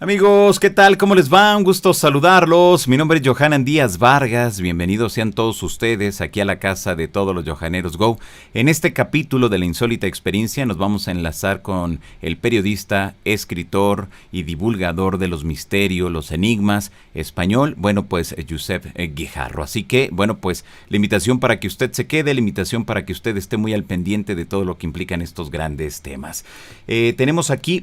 Amigos, ¿qué tal? ¿Cómo les va? Un gusto saludarlos. Mi nombre es Johanan Díaz Vargas. Bienvenidos sean todos ustedes aquí a la casa de todos los Johaneros Go. En este capítulo de la insólita experiencia nos vamos a enlazar con el periodista, escritor y divulgador de los misterios, los enigmas, español, Josep Guijarro. Así que, la invitación para que usted se quede, la invitación para que usted esté muy al pendiente de todo lo que implican estos grandes temas. Tenemos aquí,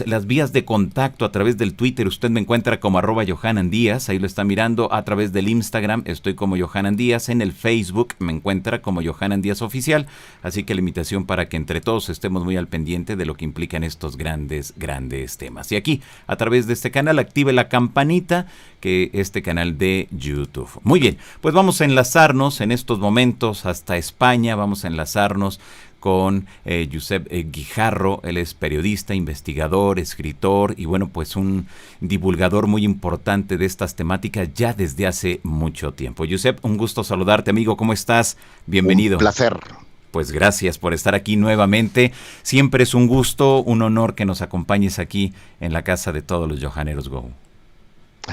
las vías de contacto a través del Twitter. Usted me encuentra como @JohananDíaz, ahí lo está mirando. A través del Instagram estoy como Johanan Díaz. En el Facebook me encuentra como Johanan Díaz Oficial. Así que la invitación para que entre todos estemos muy al pendiente de lo que implican estos grandes temas. Y aquí, a través de este canal, active la campanita, que este canal de YouTube. Muy bien, pues vamos a enlazarnos en estos momentos hasta España. Vamos a enlazarnos con Josep Guijarro. Él es periodista, investigador, escritor y un divulgador muy importante de estas temáticas ya desde hace mucho tiempo. Josep, un gusto saludarte, amigo. ¿Cómo estás? Bienvenido. Un placer. Pues gracias por estar aquí nuevamente. Siempre es un gusto, un honor que nos acompañes aquí en la casa de todos los Johaneros Go.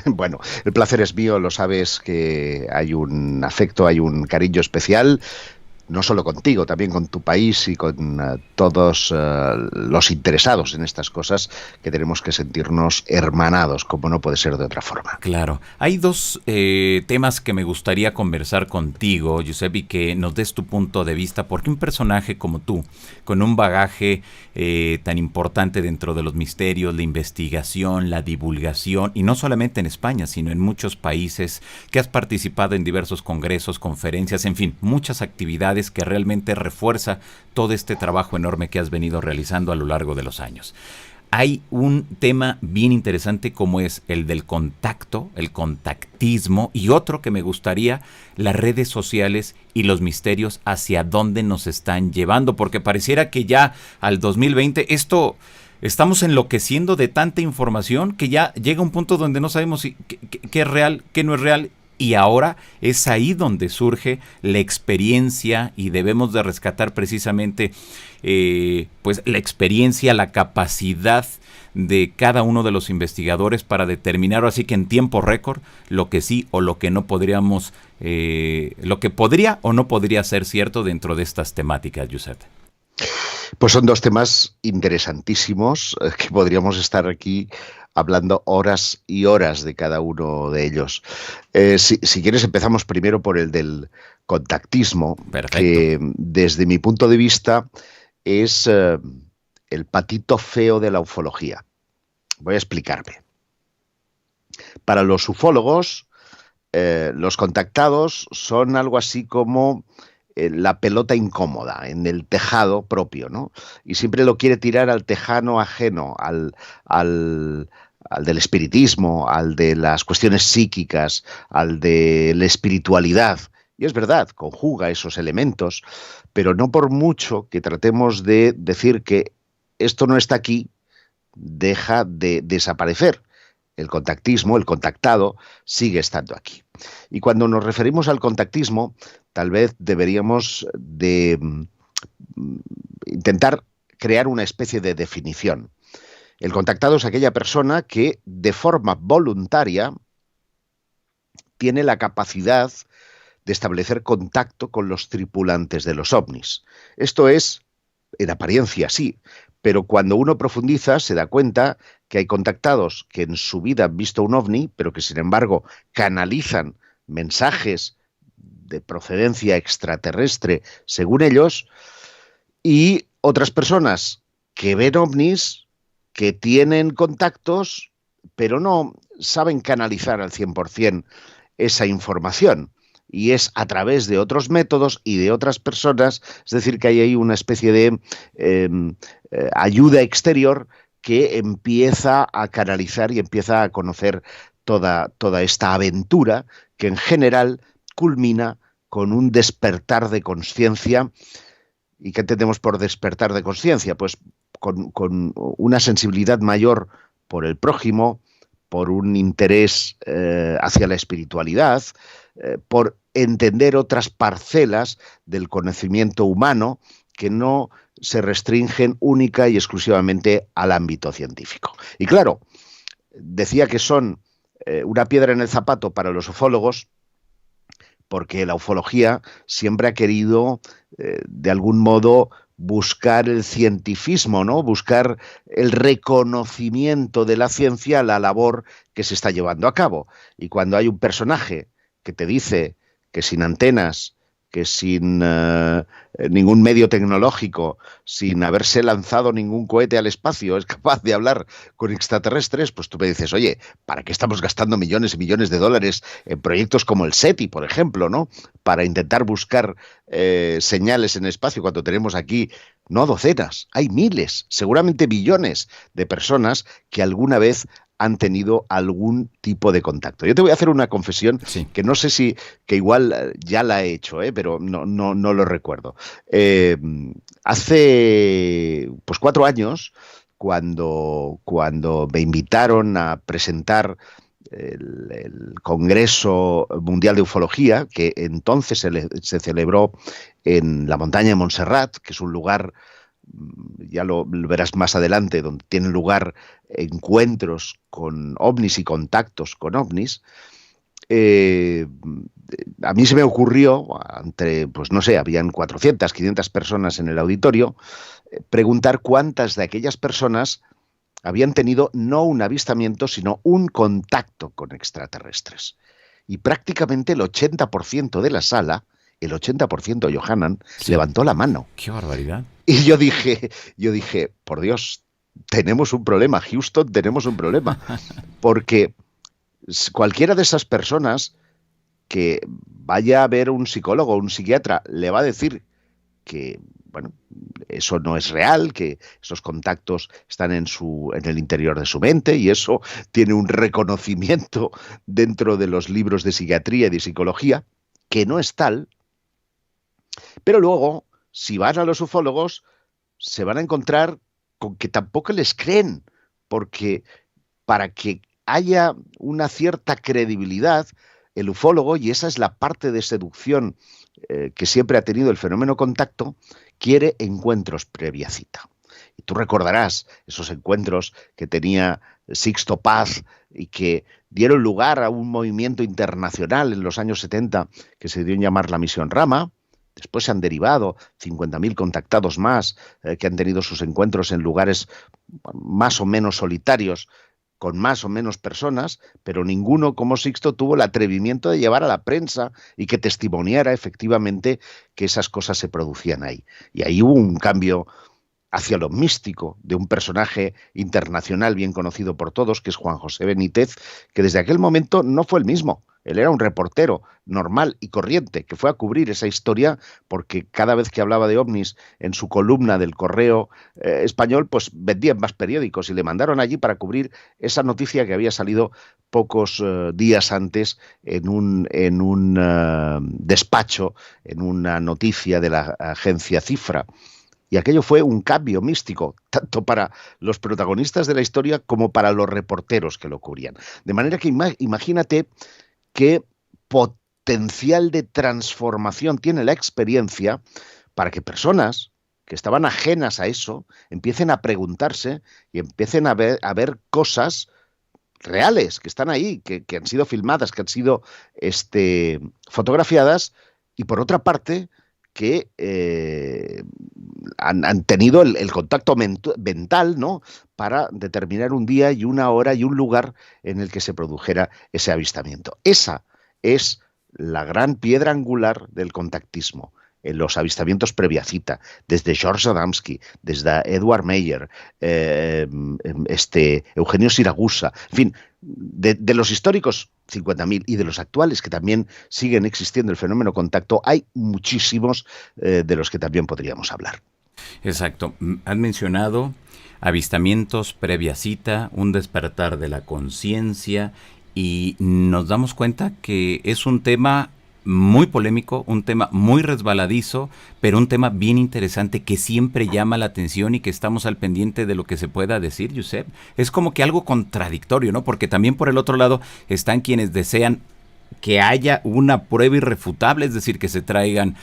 Bueno, el placer es mío, lo sabes que hay un afecto, hay un cariño especial, no solo contigo, también con tu país y con todos los interesados en estas cosas, que tenemos que sentirnos hermanados, como no puede ser de otra forma. Claro. Hay dos temas que me gustaría conversar contigo, Josep, y que nos des tu punto de vista, porque un personaje como tú, con un bagaje tan importante dentro de los misterios, la investigación, la divulgación, y no solamente en España, sino en muchos países, que has participado en diversos congresos, conferencias, en fin, muchas actividades que realmente refuerza todo este trabajo enorme que has venido realizando a lo largo de los años. Hay un tema bien interesante como es el del contacto, el contactismo, y otro que me gustaría, las redes sociales y los misterios, hacia dónde nos están llevando, porque pareciera que ya al 2020 estamos enloqueciendo de tanta información que ya llega un punto donde no sabemos qué es real, qué no es real. Y ahora es ahí donde surge la experiencia y debemos de rescatar precisamente la experiencia, la capacidad de cada uno de los investigadores para determinar así que en tiempo récord lo que sí o lo que no podríamos, lo que podría o no podría ser cierto dentro de estas temáticas, Josep. Pues son dos temas interesantísimos que podríamos estar aquí hablando horas y horas de cada uno de ellos. Si quieres empezamos primero por el del contactismo. Perfecto. Que desde mi punto de vista es el patito feo de la ufología. Voy a explicarme. Para los ufólogos, los contactados son algo así como la pelota incómoda en el tejado propio, ¿no? Y siempre lo quiere tirar al tejano ajeno, al del espiritismo, al de las cuestiones psíquicas, al de la espiritualidad. Y es verdad, conjuga esos elementos, pero no por mucho que tratemos de decir que esto no está aquí, deja de desaparecer. El contactismo, el contactado, sigue estando aquí. Y cuando nos referimos al contactismo, tal vez deberíamos de intentar crear una especie de definición. El contactado es aquella persona que de forma voluntaria tiene la capacidad de establecer contacto con los tripulantes de los ovnis. Esto es, en apariencia sí, pero cuando uno profundiza se da cuenta que hay contactados que en su vida han visto un ovni, pero que sin embargo canalizan mensajes de procedencia extraterrestre según ellos, y otras personas que ven ovnis, que tienen contactos, pero no saben canalizar al 100% esa información. Y es a través de otros métodos y de otras personas, es decir, que hay ahí una especie de ayuda exterior que empieza a canalizar y empieza a conocer toda esta aventura que en general culmina con un despertar de conciencia. ¿Y qué entendemos por despertar de conciencia? Pues con una sensibilidad mayor por el prójimo, por un interés hacia la espiritualidad, por entender otras parcelas del conocimiento humano que no se restringen única y exclusivamente al ámbito científico. Y claro, decía que son una piedra en el zapato para los ufólogos, porque la ufología siempre ha querido, de algún modo, buscar el cientifismo, ¿no? Buscar el reconocimiento de la ciencia a la labor que se está llevando a cabo. Y cuando hay un personaje que te dice que sin antenas, que sin ningún medio tecnológico, sin haberse lanzado ningún cohete al espacio, es capaz de hablar con extraterrestres, pues tú me dices, oye, ¿para qué estamos gastando millones y millones de dólares en proyectos como el SETI, por ejemplo, ¿no? Para intentar buscar señales en el espacio cuando tenemos aquí no docenas, hay miles, seguramente billones de personas que alguna vez han tenido algún tipo de contacto. Yo te voy a hacer una confesión Sí. que no sé si, que igual ya la he hecho, pero no lo recuerdo. Hace pues 4 años, cuando me invitaron a presentar el Congreso Mundial de Ufología, que entonces se celebró en la montaña de Montserrat, que es un lugar, ya lo verás más adelante, donde tienen lugar encuentros con ovnis y contactos con ovnis. A mí se me ocurrió, pues no sé, habían 400, 500 personas en el auditorio, preguntar cuántas de aquellas personas habían tenido no un avistamiento, sino un contacto con extraterrestres. Y prácticamente el 80% de la sala, el 80%, Johanan, Sí. levantó la mano. ¡Qué barbaridad! Y yo dije, por Dios, tenemos un problema, Houston, tenemos un problema. Porque cualquiera de esas personas que vaya a ver un psicólogo o un psiquiatra le va a decir que, bueno, eso no es real, que esos contactos están en el interior de su mente y eso tiene un reconocimiento dentro de los libros de psiquiatría y de psicología, que no es tal. Pero luego, si van a los ufólogos, se van a encontrar con que tampoco les creen, porque para que haya una cierta credibilidad, el ufólogo, y esa es la parte de seducción que siempre ha tenido el fenómeno contacto, quiere encuentros previa cita. Y tú recordarás esos encuentros que tenía Sixto Paz y que dieron lugar a un movimiento internacional en los años 70 que se dio en llamar la Misión Rama. Después se han derivado 50.000 contactados más que han tenido sus encuentros en lugares más o menos solitarios, con más o menos personas, pero ninguno como Sixto tuvo el atrevimiento de llevar a la prensa y que testimoniara efectivamente que esas cosas se producían ahí. Y ahí hubo un cambio hacia lo místico de un personaje internacional bien conocido por todos, que es Juan José Benítez, que desde aquel momento no fue el mismo. Él era un reportero normal y corriente que fue a cubrir esa historia porque cada vez que hablaba de ovnis en su columna del Correo Español, pues vendían más periódicos y le mandaron allí para cubrir esa noticia que había salido pocos días antes en un despacho, en una noticia de la agencia Cifra. Y aquello fue un cambio místico, tanto para los protagonistas de la historia como para los reporteros que lo cubrían. De manera que imagínate qué potencial de transformación tiene la experiencia para que personas que estaban ajenas a eso empiecen a preguntarse y empiecen a ver cosas reales que están ahí, que han sido filmadas, que han sido fotografiadas, y por otra parte que han tenido el contacto mental, ¿no?, para determinar un día y una hora y un lugar en el que se produjera ese avistamiento. Esa es la gran piedra angular del contactismo, en los avistamientos previa cita, desde George Adamski, desde Edward Meyer, Eugenio Siragusa, en fin, de los históricos 50.000 y de los actuales que también siguen existiendo el fenómeno contacto, hay muchísimos de los que también podríamos hablar. Exacto. Han mencionado avistamientos previa cita, un despertar de la conciencia, y nos damos cuenta que es un tema muy polémico, un tema muy resbaladizo, pero un tema bien interesante que siempre llama la atención y que estamos al pendiente de lo que se pueda decir, Josep. Es como que algo contradictorio, ¿no? Porque también por el otro lado están quienes desean que haya una prueba irrefutable, es decir, que se traigan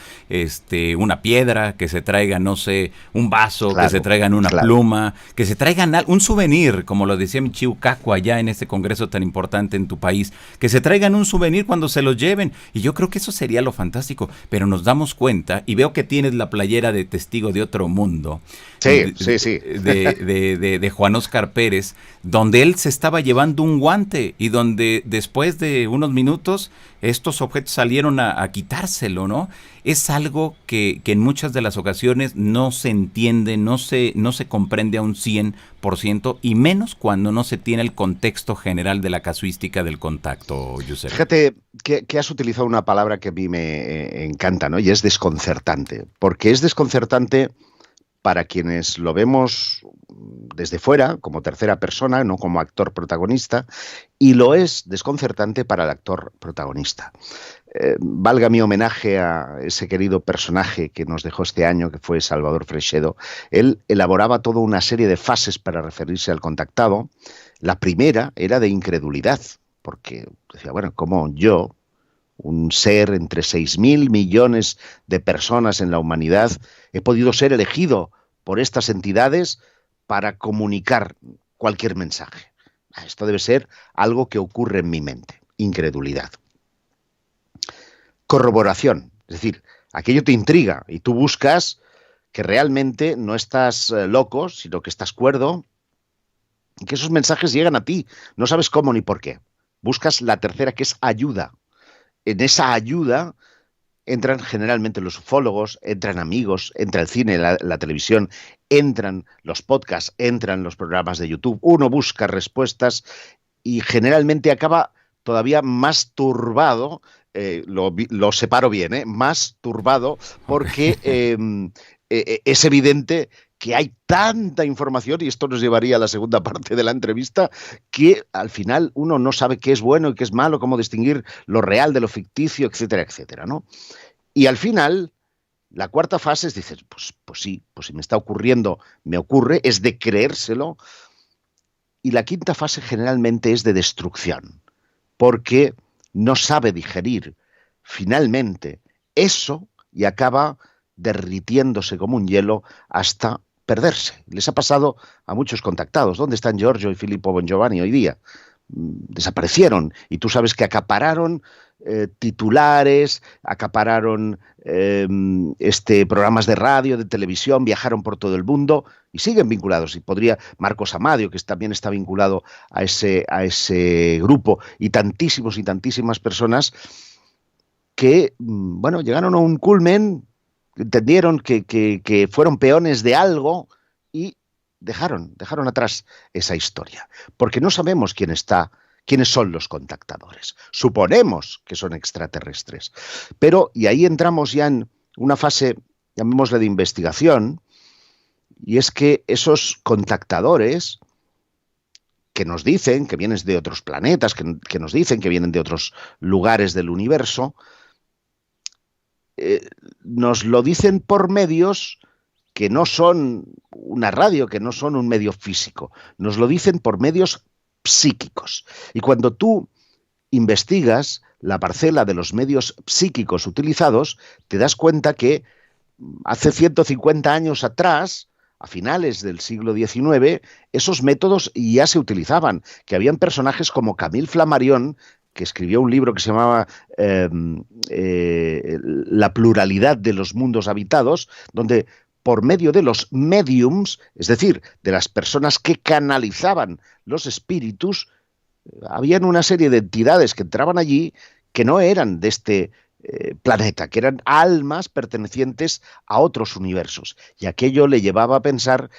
una piedra, que se traigan, no sé, un vaso, Claro, que se traigan una claro. pluma, que se traigan un souvenir, como lo decía Michio Kaku allá en este congreso tan importante en tu país, que se traigan un souvenir cuando se los lleven. Y yo creo que eso sería lo fantástico, pero nos damos cuenta, y veo que tienes la playera de Testigo de Otro Mundo, Sí, sí, sí. de Juan Oscar Pérez, donde él se estaba llevando un guante y donde después de unos minutos estos objetos salieron a quitárselo, ¿no? Es algo que en muchas de las ocasiones no se entiende, no se comprende a un 100%, y menos cuando no se tiene el contexto general de la casuística del contacto, Giuseppe. Fíjate que has utilizado una palabra que a mí me encanta, ¿no? Y es desconcertante, porque es desconcertante para quienes lo vemos desde fuera, como tercera persona, no como actor protagonista, y lo es desconcertante para el actor protagonista. Valga mi homenaje a ese querido personaje que nos dejó este año, que fue Salvador Freixedo. Él elaboraba toda una serie de fases para referirse al contactado. La primera era de incredulidad, porque decía, bueno, ¿cómo yo, un ser entre 6.000 millones de personas en la humanidad, he podido ser elegido por estas entidades para comunicar cualquier mensaje? Esto debe ser algo que ocurre en mi mente. Incredulidad. Corroboración, es decir, aquello te intriga y tú buscas que realmente no estás loco, sino que estás cuerdo, y que esos mensajes llegan a ti. No sabes cómo ni por qué. Buscas la tercera, que es ayuda. En esa ayuda entran generalmente los ufólogos, entran amigos, entra el cine, la televisión, entran los podcasts, entran los programas de YouTube. Uno busca respuestas y generalmente acaba todavía más turbado, lo separo bien, más turbado, porque es evidente que hay tanta información, y esto nos llevaría a la segunda parte de la entrevista, que al final uno no sabe qué es bueno y qué es malo, cómo distinguir lo real de lo ficticio, etcétera, etcétera, ¿no? Y al final, la cuarta fase es, dices, pues sí, pues si me está ocurriendo, me ocurre, es de creérselo. Y la quinta fase generalmente es de destrucción, porque no sabe digerir finalmente eso y acaba derritiéndose como un hielo hasta perderse. Les ha pasado a muchos contactados. ¿Dónde están Giorgio y Filippo Bongiovanni hoy día? Desaparecieron, y tú sabes que acapararon titulares, acapararon programas de radio, de televisión, viajaron por todo el mundo y siguen vinculados. Y podría Marcos Amadio, que también está vinculado a ese grupo, y tantísimas personas que, bueno, llegaron a un culmen, entendieron que fueron peones de algo y dejaron atrás esa historia, porque no sabemos quiénes son los contactadores. Suponemos que son extraterrestres, pero, y ahí entramos ya en una fase, llamémosle de investigación, y es que esos contactadores que nos dicen que vienen de otros planetas, que nos dicen que vienen de otros lugares del universo, nos lo dicen por medios que no son una radio, que no son un medio físico. Nos lo dicen por medios psíquicos. Y cuando tú investigas la parcela de los medios psíquicos utilizados, te das cuenta que hace 150 años atrás, a finales del siglo XIX, esos métodos ya se utilizaban, que habían personajes como Camille Flammarion, que escribió un libro que se llamaba La pluralidad de los mundos habitados, donde por medio de los mediums, es decir, de las personas que canalizaban los espíritus, habían una serie de entidades que entraban allí que no eran de este planeta, que eran almas pertenecientes a otros universos. Y aquello le llevaba a pensar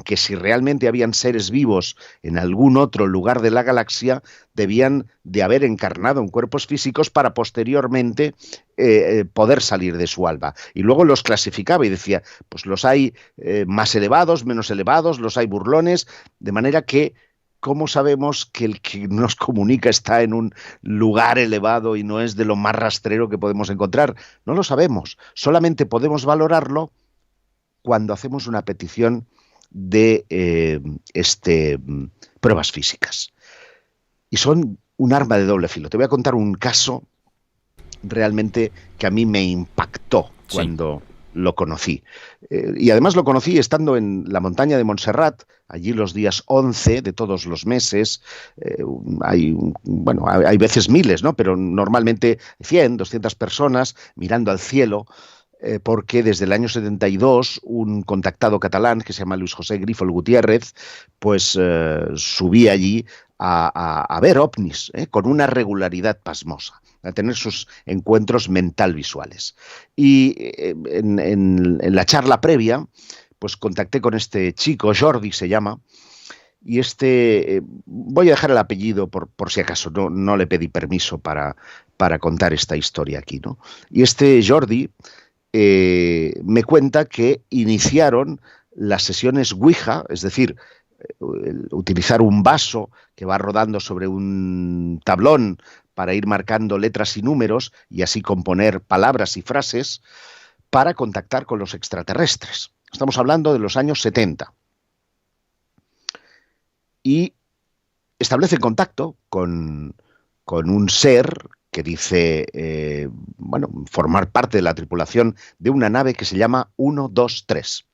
que si realmente habían seres vivos en algún otro lugar de la galaxia, debían de haber encarnado en cuerpos físicos para posteriormente poder salir de su alma. Y luego los clasificaba y decía, pues los hay más elevados, menos elevados, los hay burlones, de manera que ¿cómo sabemos que el que nos comunica está en un lugar elevado y no es de lo más rastrero que podemos encontrar? No lo sabemos. Solamente podemos valorarlo cuando hacemos una petición de pruebas físicas. Y son un arma de doble filo. Te voy a contar un caso realmente que a mí me impactó Sí. cuando lo conocí. Y además lo conocí estando en la montaña de Montserrat, allí los días 11 de todos los meses. Bueno, hay veces miles, ¿no? Pero normalmente 100, 200 personas mirando al cielo, porque desde el año 72 un contactado catalán que se llama Luis José Grífol Gutiérrez, pues subía allí a ver ovnis, con una regularidad pasmosa, a tener sus encuentros mental visuales. Y en la charla previa, pues contacté con este chico, Jordi se llama, y voy a dejar el apellido por si acaso, no le pedí permiso para contar esta historia aquí, ¿no? Y este Jordi me cuenta que iniciaron las sesiones Ouija, es decir, utilizar un vaso que va rodando sobre un tablón para ir marcando letras y números y así componer palabras y frases para contactar con los extraterrestres. Estamos hablando de los años 70. Y establece contacto con un ser que dice, bueno, formar parte de la tripulación de una nave que se llama 123.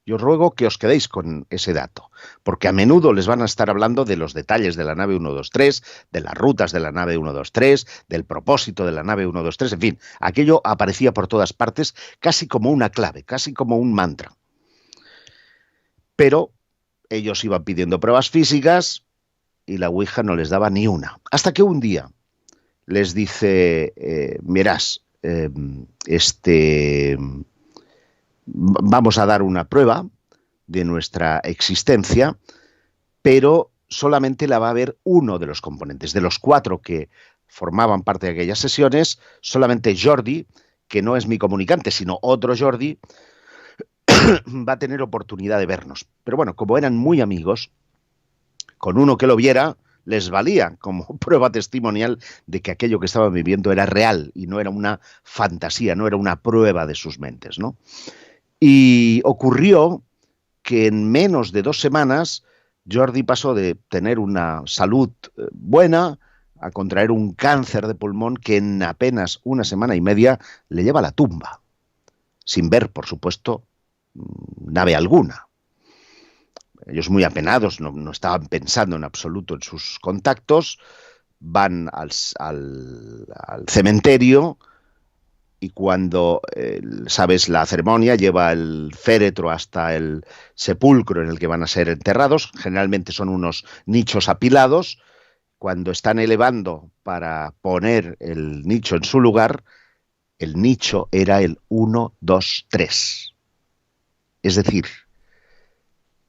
Y os ruego que os quedéis con ese dato, porque a menudo les van a estar hablando de los detalles de la nave 123, de las rutas de la nave 123, del propósito de la nave 123, en fin, aquello aparecía por todas partes casi como una clave, casi como un mantra. Pero ellos iban pidiendo pruebas físicas y la Ouija no les daba ni una. Hasta que un día les dice, mirás, vamos a dar una prueba de nuestra existencia, pero solamente la va a ver uno de los componentes. De los 4 que formaban parte de aquellas sesiones, solamente Jordi, que no es mi comunicante, sino otro Jordi, va a tener oportunidad de vernos. Pero bueno, como eran muy amigos, con uno que lo viera les valía como prueba testimonial de que aquello que estaban viviendo era real y no era una fantasía, no era una prueba de sus mentes, ¿no? Y ocurrió que en menos de 2 semanas Jordi pasó de tener una salud buena a contraer un cáncer de pulmón que en apenas 1 semana y media le lleva a la tumba, sin ver, por supuesto, nave alguna. Ellos muy apenados, no estaban pensando en absoluto en sus contactos, van al cementerio y cuando, sabes, la ceremonia lleva el féretro hasta el sepulcro en el que van a ser enterrados, generalmente son unos nichos apilados, cuando están elevando para poner el nicho en su lugar, el nicho era el 123. Es decir,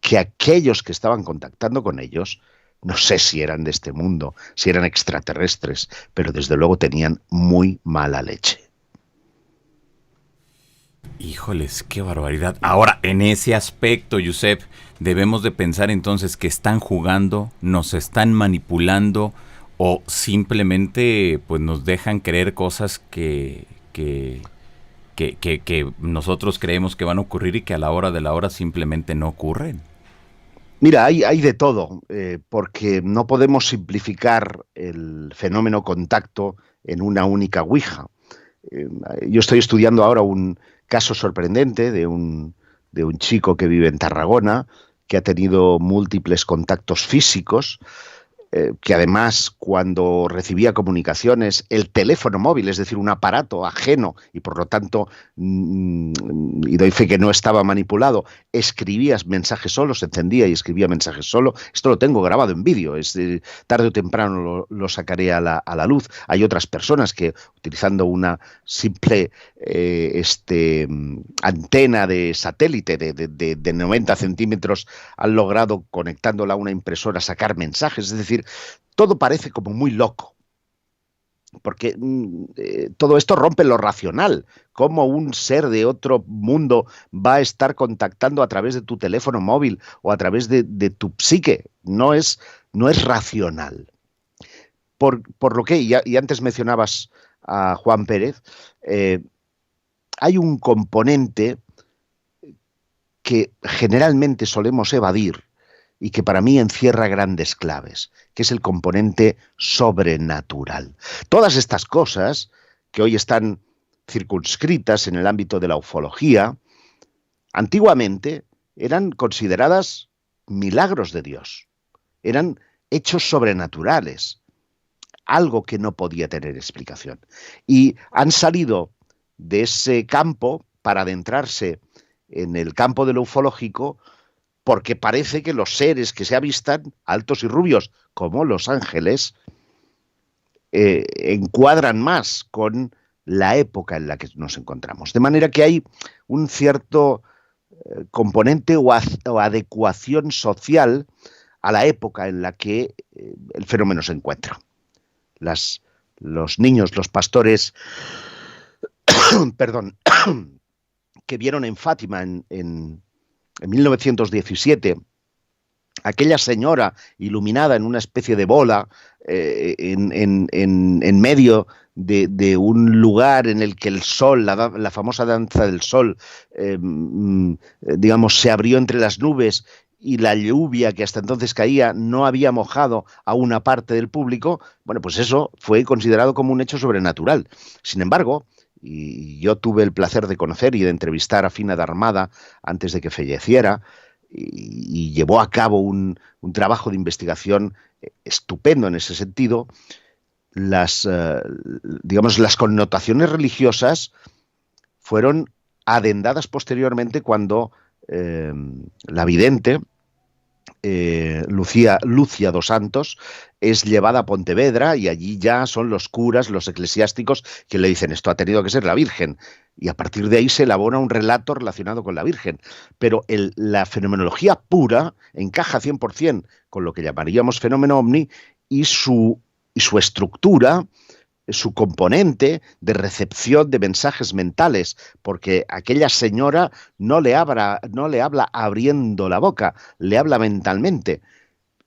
que aquellos que estaban contactando con ellos, no sé si eran de este mundo, si eran extraterrestres, pero desde luego tenían muy mala leche. Híjoles, qué barbaridad. Ahora, en ese aspecto, Josep, debemos de pensar entonces que están jugando, nos están manipulando o simplemente pues nos dejan creer cosas que nosotros creemos que van a ocurrir y que a la hora de la hora simplemente no ocurren. Mira, hay de todo, porque no podemos simplificar el fenómeno contacto en una única ouija. Yo estoy estudiando ahora un caso sorprendente de un chico que vive en Tarragona, que ha tenido múltiples contactos físicos, que además cuando recibía comunicaciones, el teléfono móvil, es decir, un aparato ajeno y por lo tanto, y doy fe que no estaba manipulado, escribía mensajes solo, se encendía y escribía mensajes solo. Esto lo tengo grabado en vídeo, tarde o temprano lo sacaré a la luz. Hay otras personas que utilizando una simple antena de satélite de 90 centímetros han logrado, conectándola a una impresora, sacar mensajes. Es decir, todo parece como muy loco, porque todo esto rompe lo racional. ¿Cómo un ser de otro mundo va a estar contactando a través de tu teléfono móvil o a través de tu psique? No es racional. Por lo que, y antes mencionabas a Juan Pérez, hay un componente que generalmente solemos evadir y que para mí encierra grandes claves, que es el componente sobrenatural. Todas estas cosas que hoy están circunscritas en el ámbito de la ufología, antiguamente eran consideradas milagros de Dios, eran hechos sobrenaturales, algo que no podía tener explicación. Y han salido de ese campo para adentrarse en el campo de lo ufológico, porque parece que los seres que se avistan, altos y rubios, como los ángeles, encuadran más con la época en la que nos encontramos. De manera que hay un cierto componente o adecuación social a la época en la que el fenómeno se encuentra. Los niños, los pastores, perdón, que vieron en Fátima en 1917 aquella señora iluminada en una especie de bola en medio de un lugar en el que el sol, la famosa danza del sol, digamos, se abrió entre las nubes y la lluvia que hasta entonces caía no había mojado a una parte del público, bueno, pues eso fue considerado como un hecho sobrenatural. Sin embargo, y yo tuve el placer de conocer y de entrevistar a Fina d'Armada antes de que falleciera, y llevó a cabo un trabajo de investigación estupendo en ese sentido. Digamos, las connotaciones religiosas fueron adendadas posteriormente cuando la vidente Lucía dos Santos es llevada a Pontevedra, y allí ya son los curas, los eclesiásticos, que le dicen: esto ha tenido que ser la Virgen, y a partir de ahí se elabora un relato relacionado con la Virgen. Pero la fenomenología pura encaja 100% con lo que llamaríamos fenómeno ovni, y su estructura, su componente de recepción de mensajes mentales, porque aquella señora no le habla abriendo la boca, le habla mentalmente.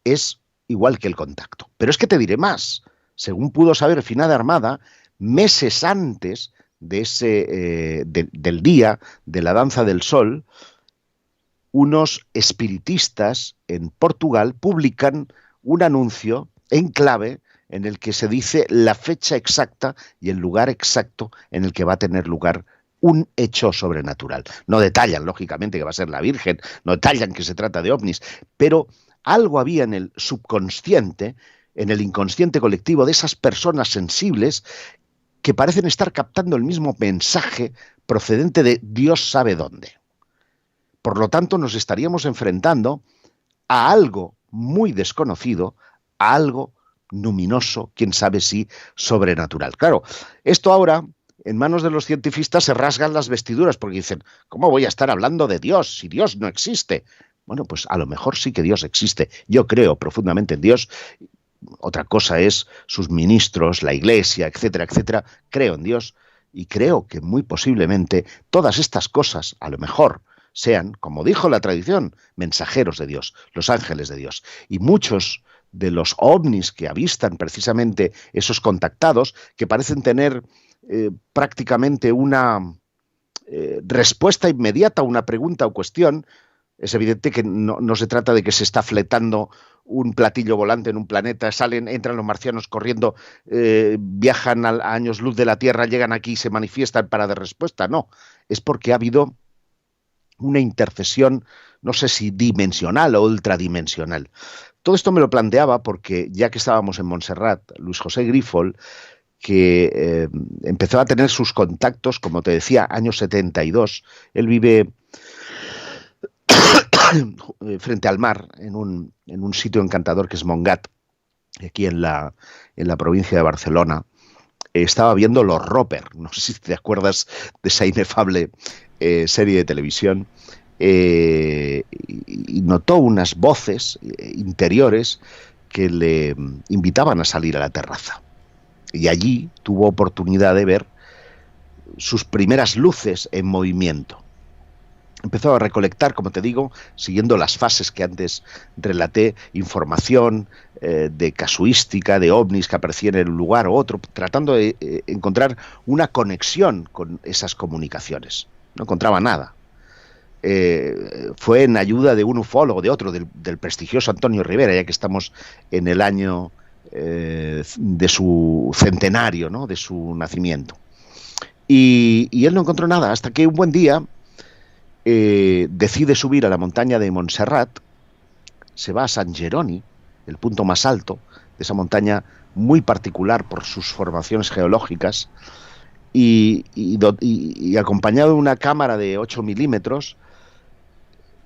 Es igual que el contacto. Pero es que te diré más. Según pudo saber Fina d'Armada, meses antes de del día de la danza del sol, unos espiritistas en Portugal publican un anuncio en clave en el que se dice la fecha exacta y el lugar exacto en el que va a tener lugar un hecho sobrenatural. No detallan, lógicamente, que va a ser la Virgen, no detallan que se trata de ovnis, pero algo había en el subconsciente, en el inconsciente colectivo de esas personas sensibles que parecen estar captando el mismo mensaje procedente de Dios sabe dónde. Por lo tanto, nos estaríamos enfrentando a algo muy desconocido, a algo luminoso, quién sabe si sobrenatural. Claro, esto ahora, en manos de los científicos, se rasgan las vestiduras porque dicen: ¿cómo voy a estar hablando de Dios si Dios no existe? Bueno, pues a lo mejor sí que Dios existe. Yo creo profundamente en Dios. Otra cosa es sus ministros, la Iglesia, etcétera, etcétera. Creo en Dios y creo que muy posiblemente todas estas cosas a lo mejor sean, como dijo la tradición, mensajeros de Dios, los ángeles de Dios. Y muchos de los ovnis que avistan precisamente esos contactados, que parecen tener prácticamente una respuesta inmediata a una pregunta o cuestión. Es evidente que no se trata de que se está fletando un platillo volante en un planeta, entran los marcianos corriendo, viajan a años luz de la Tierra, llegan aquí y se manifiestan para dar respuesta. No, es porque ha habido una intercesión, no sé si dimensional o ultradimensional. Todo esto me lo planteaba porque, ya que estábamos en Montserrat, Luis José Grífol, que empezó a tener sus contactos, como te decía, año 72, él vive frente al mar, en un sitio encantador que es Montgat, aquí en la provincia de Barcelona. Estaba viendo Los Roper, no sé si te acuerdas de esa inefable serie de televisión, y notó unas voces interiores que le invitaban a salir a la terraza. Y allí tuvo oportunidad de ver sus primeras luces en movimiento. Empezó a recolectar, como te digo, siguiendo las fases que antes relaté, información de casuística, de ovnis que aparecían en un lugar u otro, tratando de encontrar una conexión con esas comunicaciones. No encontraba nada. fue en ayuda de un ufólogo, de otro, del prestigioso Antonio Rivera, ya que estamos en el año de su centenario, ¿no?, de su nacimiento. Y él no encontró nada, hasta que un buen día decide subir a la montaña de Montserrat, se va a San Jeroni, el punto más alto de esa montaña, muy particular por sus formaciones geológicas, y acompañado de una cámara de 8 milímetros,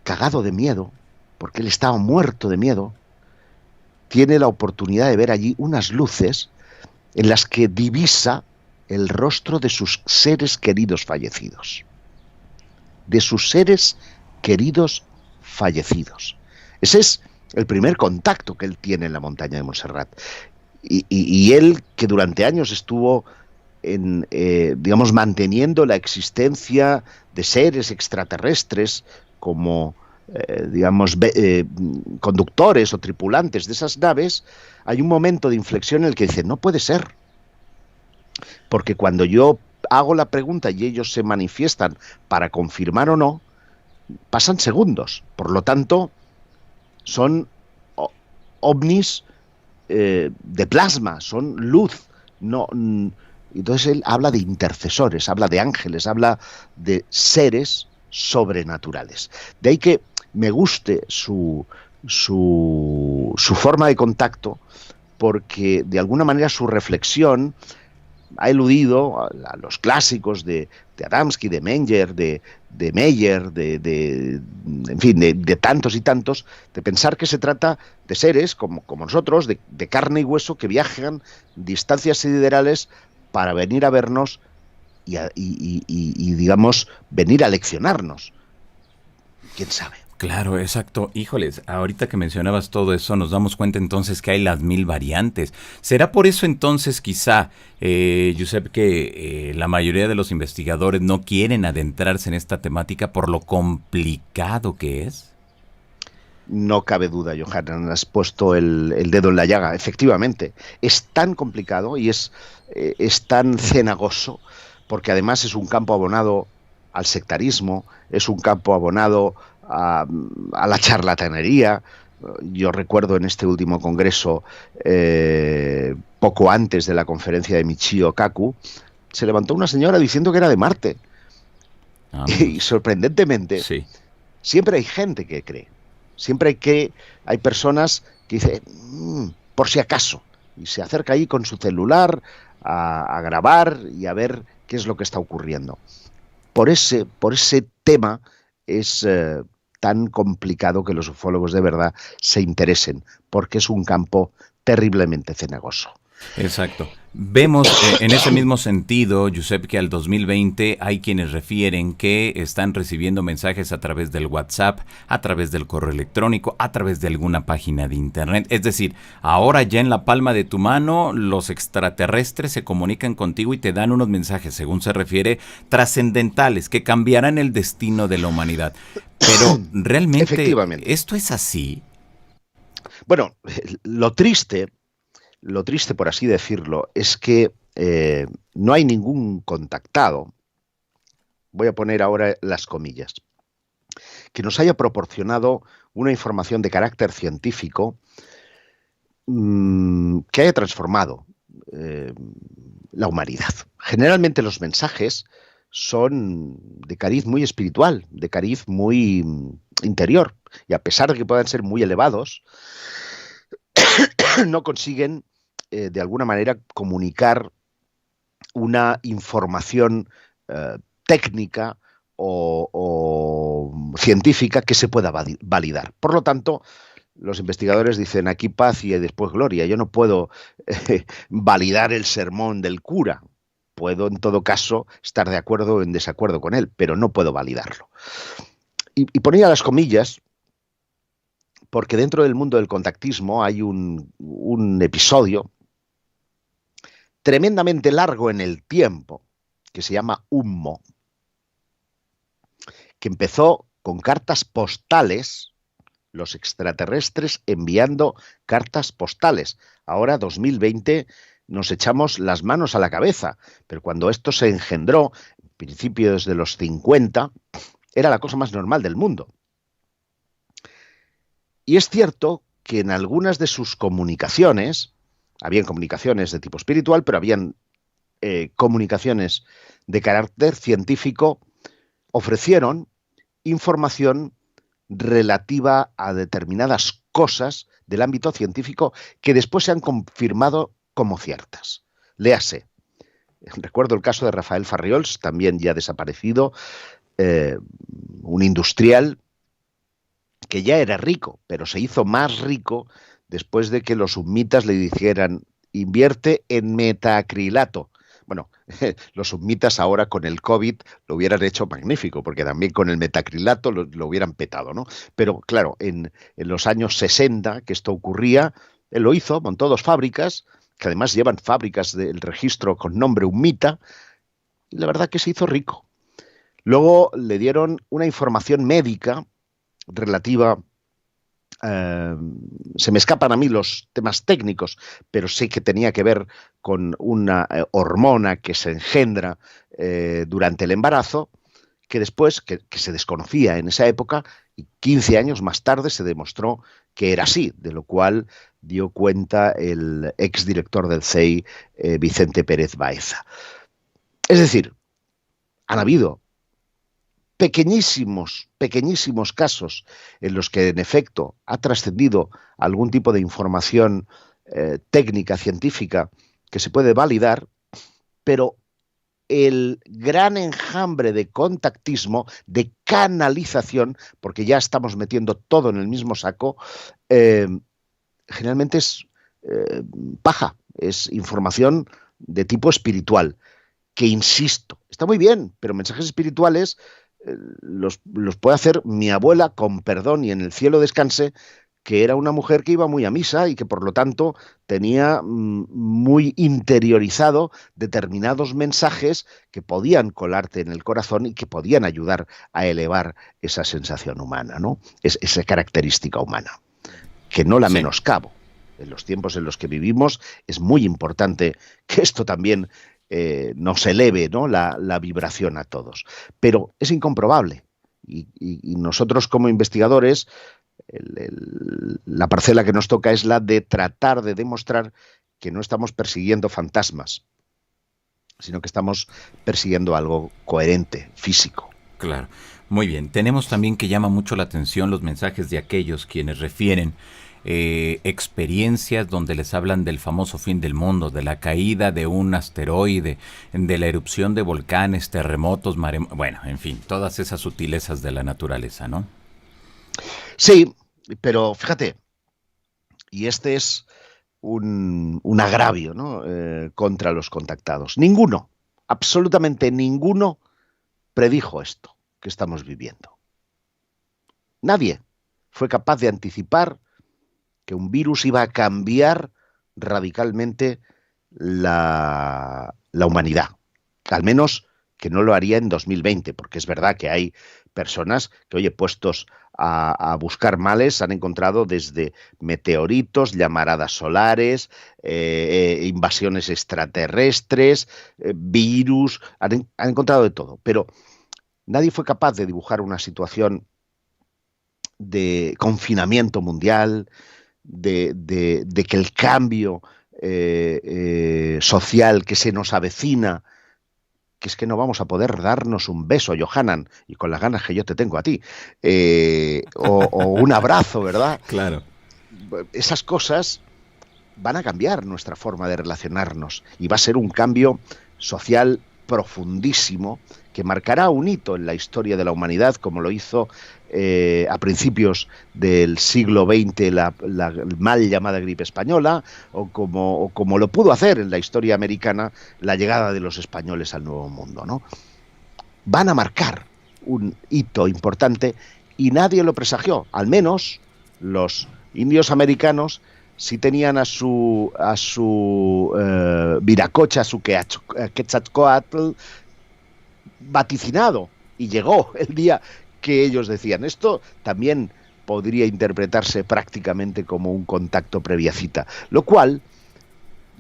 cagado de miedo, porque él estaba muerto de miedo, tiene la oportunidad de ver allí unas luces en las que divisa el rostro de sus seres queridos fallecidos. De sus seres queridos fallecidos. Ese es el primer contacto que él tiene en la montaña de Montserrat. Y él, que durante años estuvo digamos, manteniendo la existencia de seres extraterrestres como, digamos, conductores o tripulantes de esas naves, hay un momento de inflexión en el que dice, no puede ser. Porque cuando yo hago la pregunta y ellos se manifiestan para confirmar o no, pasan segundos. Por lo tanto, son ovnis de plasma, son luz. Entonces él habla de intercesores, habla de ángeles, habla de seres sobrenaturales. De ahí que me guste su forma de contacto, porque de alguna manera su reflexión ha eludido a los clásicos de Adamski, de Menger, de Meyer, en fin, de tantos y tantos, de pensar que se trata de seres como nosotros, de carne y hueso, que viajan distancias siderales para venir a vernos y digamos, venir a leccionarnos. ¿Quién sabe? Claro, exacto. Híjoles, ahorita que mencionabas todo eso, nos damos cuenta entonces que hay las 1000 variantes. ¿Será por eso entonces quizá, Josep, que la mayoría de los investigadores no quieren adentrarse en esta temática por lo complicado que es? No cabe duda, Johan, has puesto el dedo en la llaga. Efectivamente, es tan complicado y es tan cenagoso, porque además es un campo abonado al sectarismo, es un campo abonado a la charlatanería. Yo recuerdo en este último congreso, poco antes de la conferencia de Michio Kaku, se levantó una señora diciendo que era de Marte. Y sorprendentemente, sí, siempre hay gente que cree. Siempre hay personas que dicen, por si acaso, y se acerca ahí con su celular a grabar y a ver qué es lo que está ocurriendo. Por ese tema es tan complicado que los ufólogos de verdad se interesen, porque es un campo terriblemente cenagoso. Exacto. Vemos en ese mismo sentido, Josep, que al 2020 hay quienes refieren que están recibiendo mensajes a través del WhatsApp, a través del correo electrónico, a través de alguna página de internet. Es decir, ahora ya en la palma de tu mano los extraterrestres se comunican contigo y te dan unos mensajes, según se refiere, trascendentales, que cambiarán el destino de la humanidad. Pero realmente, ¿esto es así? Bueno, lo triste, por así decirlo, es que no hay ningún contactado, voy a poner ahora las comillas, que nos haya proporcionado una información de carácter científico que haya transformado la humanidad. Generalmente los mensajes son de cariz muy espiritual, de cariz muy interior, y a pesar de que puedan ser muy elevados, no consiguen de alguna manera comunicar una información técnica o científica que se pueda validar. Por lo tanto, los investigadores dicen aquí paz y después gloria. Yo no puedo validar el sermón del cura. Puedo, en todo caso, estar de acuerdo o en desacuerdo con él, pero no puedo validarlo. Y ponía las comillas porque dentro del mundo del contactismo hay un episodio tremendamente largo en el tiempo, que se llama Ummo, que empezó con cartas postales, los extraterrestres enviando cartas postales. Ahora, 2020, nos echamos las manos a la cabeza, pero cuando esto se engendró, principios de los 50, era la cosa más normal del mundo. Y es cierto que en algunas de sus comunicaciones, habían comunicaciones de tipo espiritual, pero habían comunicaciones de carácter científico, ofrecieron información relativa a determinadas cosas del ámbito científico que después se han confirmado como ciertas. Léase. Recuerdo el caso de Rafael Farriols, también ya desaparecido, un industrial que ya era rico, pero se hizo más rico después de que los submitas le dijeran: invierte en metacrilato. Bueno, los submitas ahora con el COVID lo hubieran hecho magnífico, porque también con el metacrilato lo hubieran petado, ¿no? Pero claro, en los años 60 que esto ocurría, él lo hizo, montó 2 fábricas, que además llevan fábricas del registro con nombre UMITA, y la verdad que se hizo rico. Luego le dieron una información médica relativa, se me escapan a mí los temas técnicos, pero sé que tenía que ver con una hormona que se engendra durante el embarazo, que después, que se desconocía en esa época, y 15 años más tarde se demostró que era así, de lo cual dio cuenta el exdirector del CEI, Vicente Pérez Baeza. Es decir, han habido pequeñísimos casos en los que en efecto ha trascendido algún tipo de información técnica, científica, que se puede validar, pero el gran enjambre de contactismo, de canalización, porque ya estamos metiendo todo en el mismo saco, generalmente es paja, es información de tipo espiritual, que insisto, está muy bien, pero mensajes espirituales los puede hacer mi abuela, con perdón y en el cielo descanse, que era una mujer que iba muy a misa y que por lo tanto tenía muy interiorizado determinados mensajes que podían colarte en el corazón y que podían ayudar a elevar esa sensación humana, ¿no? Esa característica humana, que no la menoscabo. En los tiempos en los que vivimos es muy importante que esto también nos eleve, ¿no?, la vibración a todos. Pero es incomprobable. Y nosotros como investigadores, la parcela que nos toca es la de tratar de demostrar que no estamos persiguiendo fantasmas, sino que estamos persiguiendo algo coherente, físico. Claro. Muy bien. Tenemos también que llama mucho la atención los mensajes de aquellos quienes refieren experiencias donde les hablan del famoso fin del mundo, de la caída de un asteroide, de la erupción de volcanes, terremotos, bueno, en fin, todas esas sutilezas de la naturaleza, ¿no? Sí, pero fíjate, y este es un agravio, ¿no?, contra los contactados. Ninguno, absolutamente ninguno, predijo esto que estamos viviendo. Nadie fue capaz de anticipar que un virus iba a cambiar radicalmente la humanidad. Al menos que no lo haría en 2020, porque es verdad que hay personas que, oye, puestos a buscar males, han encontrado desde meteoritos, llamaradas solares, invasiones extraterrestres, virus, han encontrado de todo. Pero nadie fue capaz de dibujar una situación de confinamiento mundial, de que el cambio social que se nos avecina, que es que no vamos a poder darnos un beso, Johanan, y con las ganas que yo te tengo a ti, o un abrazo, ¿verdad? Claro. Esas cosas van a cambiar nuestra forma de relacionarnos y va a ser un cambio social profundísimo que marcará un hito en la historia de la humanidad, como lo hizo a principios del siglo XX la mal llamada gripe española, o como lo pudo hacer en la historia americana la llegada de los españoles al Nuevo Mundo, ¿no? Van a marcar un hito importante y nadie lo presagió. Al menos los indios americanos sí tenían a su Viracocha, a su Quetzalcóatl vaticinado, y llegó el día que ellos decían. Esto también podría interpretarse prácticamente como un contacto previa cita, lo cual,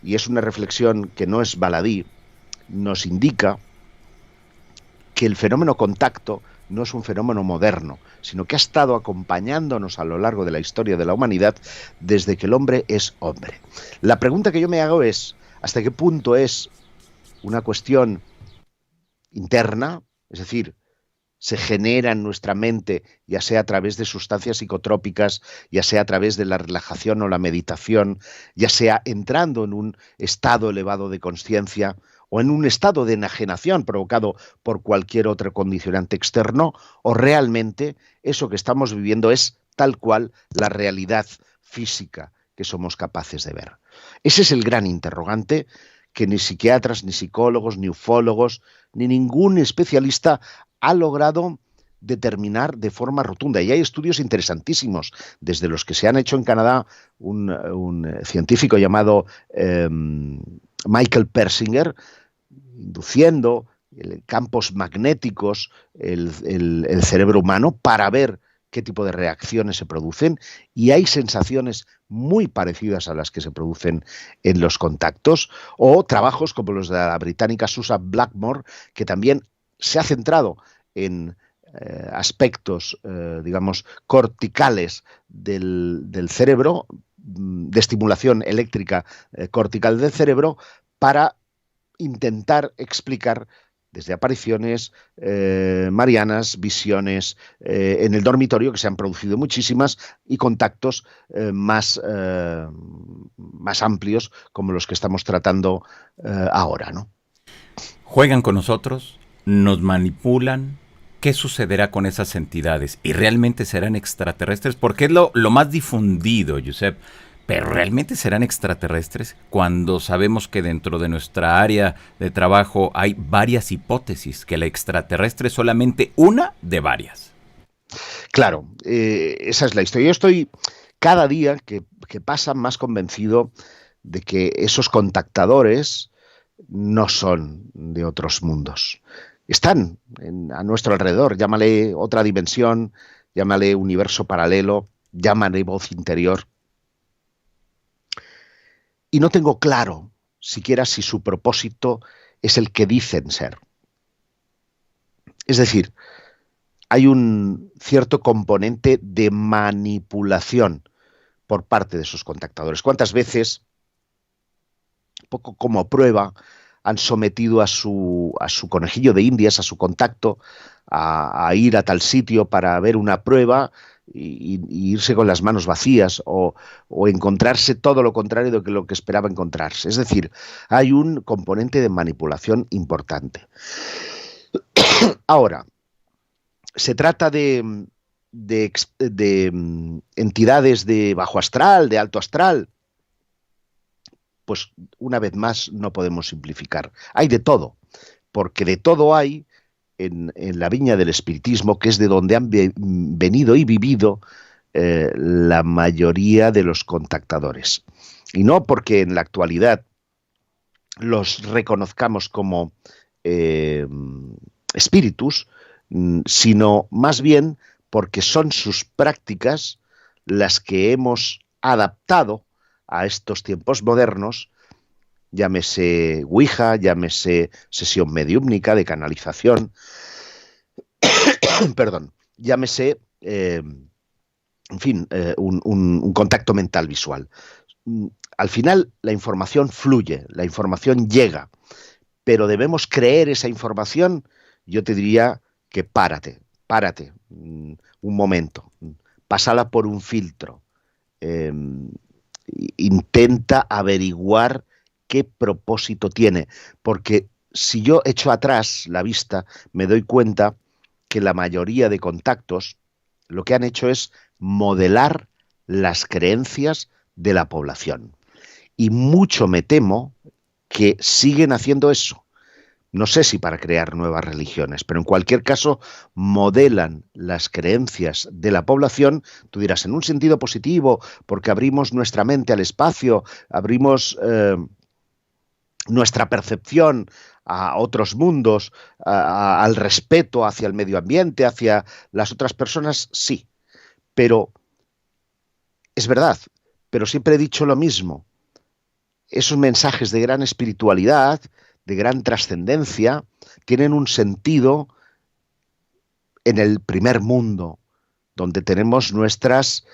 y es una reflexión que no es baladí, nos indica que el fenómeno contacto no es un fenómeno moderno, sino que ha estado acompañándonos a lo largo de la historia de la humanidad desde que el hombre es hombre. La pregunta que yo me hago es, ¿hasta qué punto es una cuestión interna? Es decir, se genera en nuestra mente, ya sea a través de sustancias psicotrópicas, ya sea a través de la relajación o la meditación, ya sea entrando en un estado elevado de conciencia o en un estado de enajenación provocado por cualquier otro condicionante externo, o realmente eso que estamos viviendo es tal cual la realidad física que somos capaces de ver. Ese es el gran interrogante que ni psiquiatras, ni psicólogos, ni ufólogos, ni ningún especialista ha logrado determinar de forma rotunda. Y hay estudios interesantísimos, desde los que se han hecho en Canadá, un científico llamado Michael Persinger, induciendo campos magnéticos el cerebro humano para ver qué tipo de reacciones se producen, y hay sensaciones muy parecidas a las que se producen en los contactos, o trabajos como los de la británica Susan Blackmore, que también se ha centrado en aspectos, digamos, corticales del cerebro, de estimulación eléctrica cortical del cerebro, para intentar explicar desde apariciones marianas, visiones en el dormitorio, que se han producido muchísimas, y contactos más amplios como los que estamos tratando ahora, ¿no? Juegan con nosotros, nos manipulan. ¿Qué sucederá con esas entidades? ¿Y realmente serán extraterrestres? Porque es lo más difundido, Josep. ¿Pero realmente serán extraterrestres? Cuando sabemos que dentro de nuestra área de trabajo hay varias hipótesis, que la extraterrestre es solamente una de varias. Claro, esa es la historia. Yo estoy cada día que pasa más convencido de que esos contactadores no son de otros mundos. Están a nuestro alrededor, llámale otra dimensión, llámale universo paralelo, llámale voz interior. Y no tengo claro siquiera si su propósito es el que dicen ser. Es decir, hay un cierto componente de manipulación por parte de sus contactadores. ¿Cuántas veces, poco como prueba, han sometido a su conejillo de Indias, a su contacto, a ir a tal sitio para ver una prueba y irse con las manos vacías, o encontrarse todo lo contrario de lo que esperaba encontrarse? Es decir, hay un componente de manipulación importante. Ahora, se trata de entidades de bajo astral, de alto astral. Pues una vez más no podemos simplificar. Hay de todo, porque de todo hay en la viña del espiritismo, que es de donde han venido y vivido la mayoría de los contactadores. Y no porque en la actualidad los reconozcamos como espíritus, sino más bien porque son sus prácticas las que hemos adaptado a estos tiempos modernos, llámese Ouija, llámese sesión mediúmnica de canalización, perdón, llámese, en fin, un contacto mental visual. Al final la información fluye, la información llega, pero debemos creer esa información. Yo te diría que párate, un momento, pásala por un filtro, intenta averiguar qué propósito tiene, porque si yo echo atrás la vista, me doy cuenta que la mayoría de contactos lo que han hecho es modelar las creencias de la población. Y mucho me temo que siguen haciendo eso. No sé si para crear nuevas religiones, pero en cualquier caso modelan las creencias de la población, tú dirás, en un sentido positivo, porque abrimos nuestra mente al espacio, abrimos nuestra percepción a otros mundos, al respeto hacia el medio ambiente, hacia las otras personas, sí. Pero es verdad, pero siempre he dicho lo mismo. Esos mensajes de gran espiritualidad, de gran trascendencia, tienen un sentido en el primer mundo, donde tenemos nuestras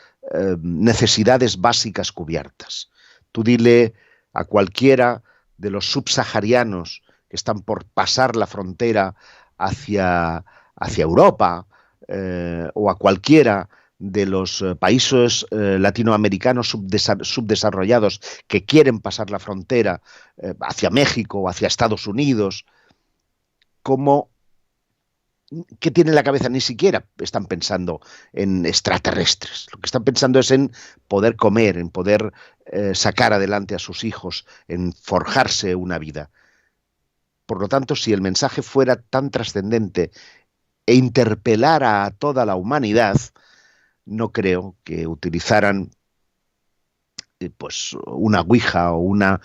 necesidades básicas cubiertas. Tú dile a cualquiera de los subsaharianos que están por pasar la frontera hacia Europa, o a cualquiera de los países latinoamericanos subdesarrollados que quieren pasar la frontera hacia México o hacia Estados Unidos, ¿qué tienen en la cabeza? Ni siquiera están pensando en extraterrestres. Lo que están pensando es en poder comer, en poder sacar adelante a sus hijos, en forjarse una vida. Por lo tanto, si el mensaje fuera tan trascendente e interpelara a toda la humanidad, no creo que utilizaran pues una ouija o una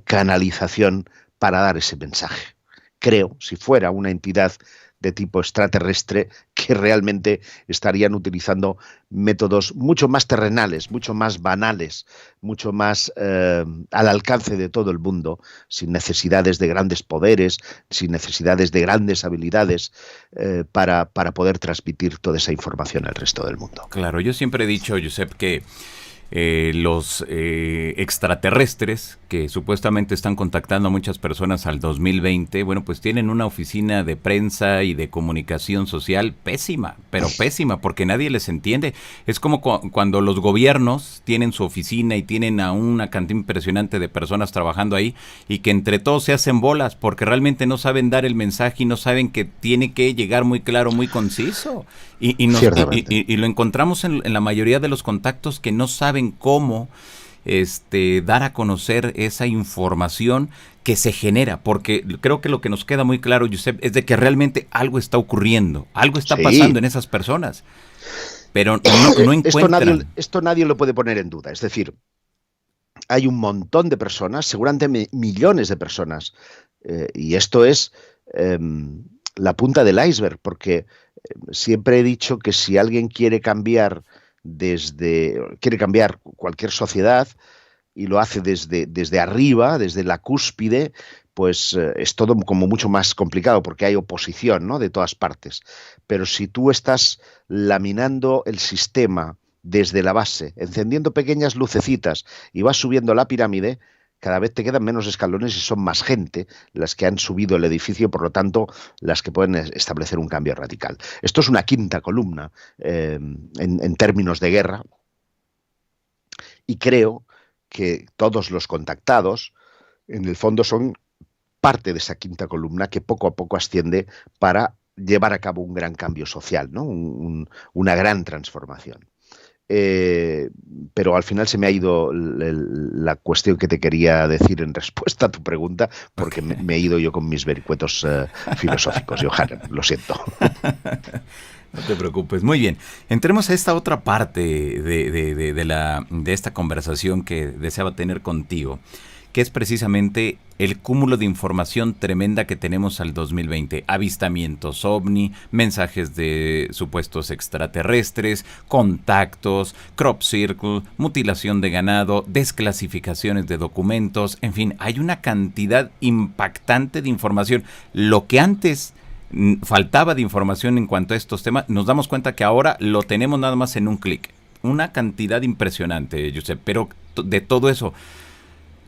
canalización para dar ese mensaje. Creo, si fuera una entidad de tipo extraterrestre, que realmente estarían utilizando métodos mucho más terrenales, mucho más banales, mucho más al alcance de todo el mundo, sin necesidades de grandes poderes, sin necesidades de grandes habilidades para poder transmitir toda esa información al resto del mundo. Claro, yo siempre he dicho, Josep, que los extraterrestres que supuestamente están contactando a muchas personas al 2020, bueno, pues tienen una oficina de prensa y de comunicación social pésima, pero pésima, porque nadie les entiende. Es como cuando los gobiernos tienen su oficina y tienen a una cantidad impresionante de personas trabajando ahí y que entre todos se hacen bolas porque realmente no saben dar el mensaje y no saben que tiene que llegar muy claro, muy conciso. Y lo encontramos en la mayoría de los contactos que no saben cómo dar a conocer esa información que se genera, porque creo que lo que nos queda muy claro, Josep, es de que realmente algo está ocurriendo, algo está pasando en esas personas, pero no encuentran. Esto nadie lo puede poner en duda, es decir, hay un montón de personas, seguramente millones de personas, y esto es la punta del iceberg, porque siempre he dicho que si alguien quiere cambiar cualquier sociedad y lo hace desde arriba, desde la cúspide, pues es todo como mucho más complicado porque hay oposición, ¿no?, de todas partes. Pero si tú estás laminando el sistema desde la base, encendiendo pequeñas lucecitas y vas subiendo la pirámide, cada vez te quedan menos escalones y son más gente las que han subido el edificio, por lo tanto, las que pueden establecer un cambio radical. Esto es una quinta columna en términos de guerra, y creo que todos los contactados, en el fondo, son parte de esa quinta columna que poco a poco asciende para llevar a cabo un gran cambio social, ¿no? Una gran transformación. Pero al final se me ha ido la cuestión que te quería decir en respuesta a tu pregunta, porque me he ido yo con mis vericuetos filosóficos, Johan, lo siento. No te preocupes. Muy bien. Entremos a esta otra parte de esta conversación que deseaba tener contigo, que es precisamente el cúmulo de información tremenda que tenemos al 2020. Avistamientos ovni, mensajes de supuestos extraterrestres, contactos, crop circle, mutilación de ganado, desclasificaciones de documentos, en fin, hay una cantidad impactante de información. Lo que antes faltaba de información en cuanto a estos temas, nos damos cuenta que ahora lo tenemos nada más en un clic. Una cantidad impresionante, Josep, pero de todo eso,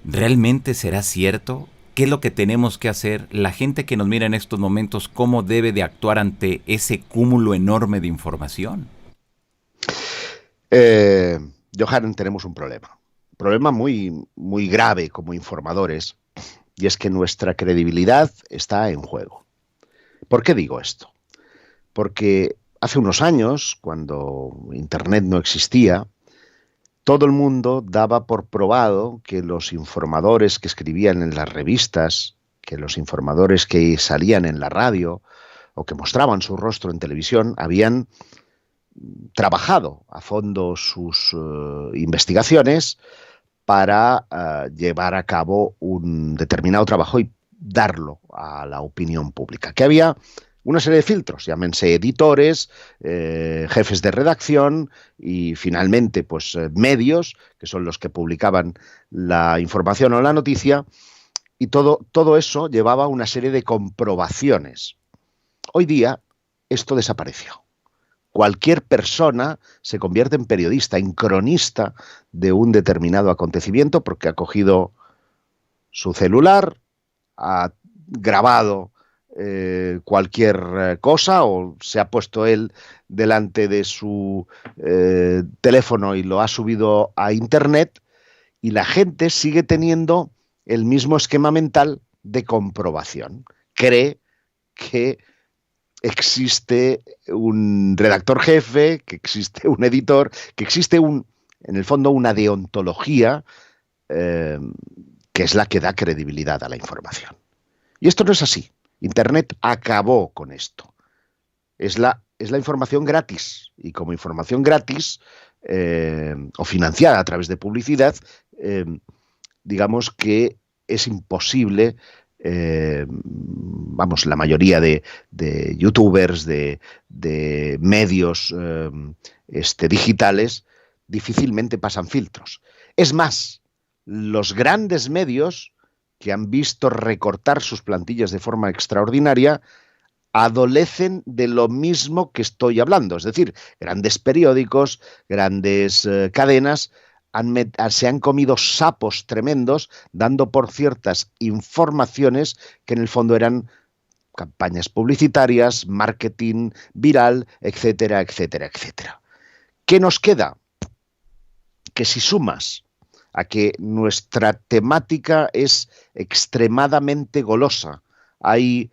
¿realmente será cierto? ¿Qué es lo que tenemos que hacer? La gente que nos mira en estos momentos, ¿cómo debe de actuar ante ese cúmulo enorme de información? Johan, tenemos un problema muy, muy grave como informadores, y es que nuestra credibilidad está en juego. ¿Por qué digo esto? Porque hace unos años, cuando Internet no existía, todo el mundo daba por probado que los informadores que escribían en las revistas, que los informadores que salían en la radio o que mostraban su rostro en televisión habían trabajado a fondo sus investigaciones para llevar a cabo un determinado trabajo y darlo a la opinión pública. Que había una serie de filtros, llámense editores, jefes de redacción y finalmente pues medios, que son los que publicaban la información o la noticia, y todo eso llevaba una serie de comprobaciones. Hoy día esto desapareció. Cualquier persona se convierte en periodista, en cronista de un determinado acontecimiento porque ha cogido su celular, ha grabado cualquier cosa o se ha puesto él delante de su teléfono y lo ha subido a internet, y la gente sigue teniendo el mismo esquema mental de comprobación. Cree que existe un redactor jefe, que existe un editor, que existe en el fondo una deontología que es la que da credibilidad a la información. Y esto no es así. Internet acabó con esto. Es la información gratis, y como información gratis o financiada a través de publicidad, digamos que es imposible, la mayoría de youtubers, de medios digitales, difícilmente pasan filtros. Es más, los grandes medios que han visto recortar sus plantillas de forma extraordinaria adolecen de lo mismo que estoy hablando. Es decir, grandes periódicos, grandes cadenas se han comido sapos tremendos dando por ciertas informaciones que en el fondo eran campañas publicitarias, marketing viral, etcétera, etcétera, etcétera. ¿Qué nos queda? Que si sumas a que nuestra temática es extremadamente golosa, hay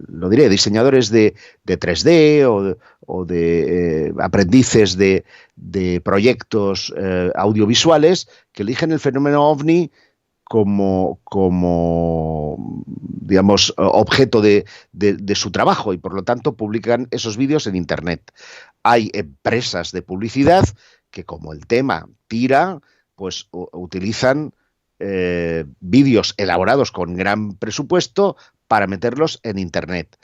lo diré, diseñadores de 3D o de aprendices de proyectos audiovisuales que eligen el fenómeno OVNI como digamos, objeto de su trabajo, y por lo tanto publican esos vídeos en Internet. Hay empresas de publicidad que, como el tema tira, pues utilizan vídeos elaborados con gran presupuesto para meterlos en Internet.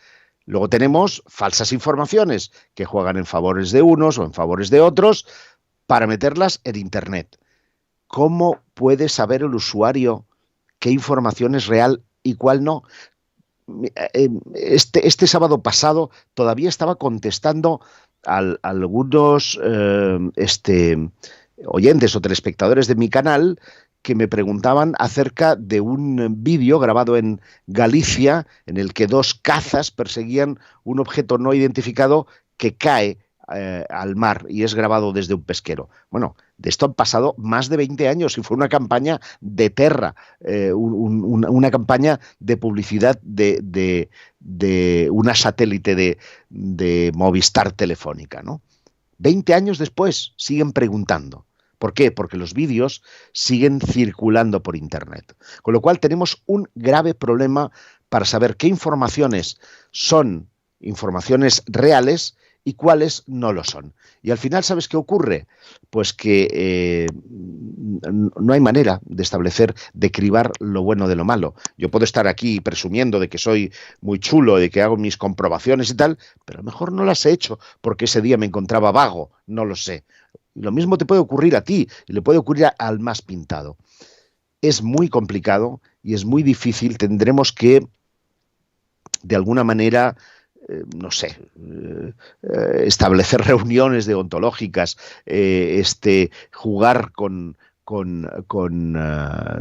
Luego tenemos falsas informaciones que juegan en favores de unos o en favores de otros para meterlas en Internet. ¿Cómo puede saber el usuario qué información es real y cuál no? Este sábado pasado todavía estaba contestando a algunos oyentes o telespectadores de mi canal que me preguntaban acerca de un vídeo grabado en Galicia en el que dos cazas perseguían un objeto no identificado que cae al mar y es grabado desde un pesquero. Bueno, de esto han pasado más de 20 años y fue una campaña de Terra, una campaña de publicidad de una satélite de Movistar Telefónica, ¿no? 20 años después siguen preguntando. ¿Por qué? Porque los vídeos siguen circulando por Internet. Con lo cual tenemos un grave problema para saber qué informaciones son informaciones reales y cuáles no lo son. Y al final, ¿sabes qué ocurre? Pues que no hay manera de establecer, de cribar lo bueno de lo malo. Yo puedo estar aquí presumiendo de que soy muy chulo, de que hago mis comprobaciones y tal, pero a lo mejor no las he hecho porque ese día me encontraba vago, no lo sé. Y lo mismo te puede ocurrir a ti y le puede ocurrir al más pintado. Es muy complicado y es muy difícil. Tendremos que, de alguna manera, establecer reuniones deontológicas, jugar con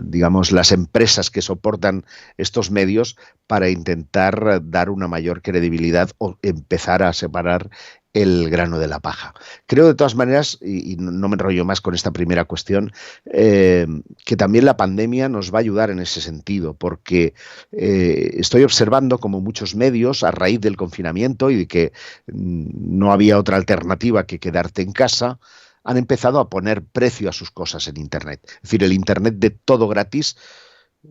digamos, las empresas que soportan estos medios para intentar dar una mayor credibilidad o empezar a separar el grano de la paja. Creo, de todas maneras, y no me enrollo más con esta primera cuestión, que también la pandemia nos va a ayudar en ese sentido, porque estoy observando como muchos medios, a raíz del confinamiento y de que no había otra alternativa que quedarte en casa, han empezado a poner precio a sus cosas en Internet. Es decir, el Internet de todo gratis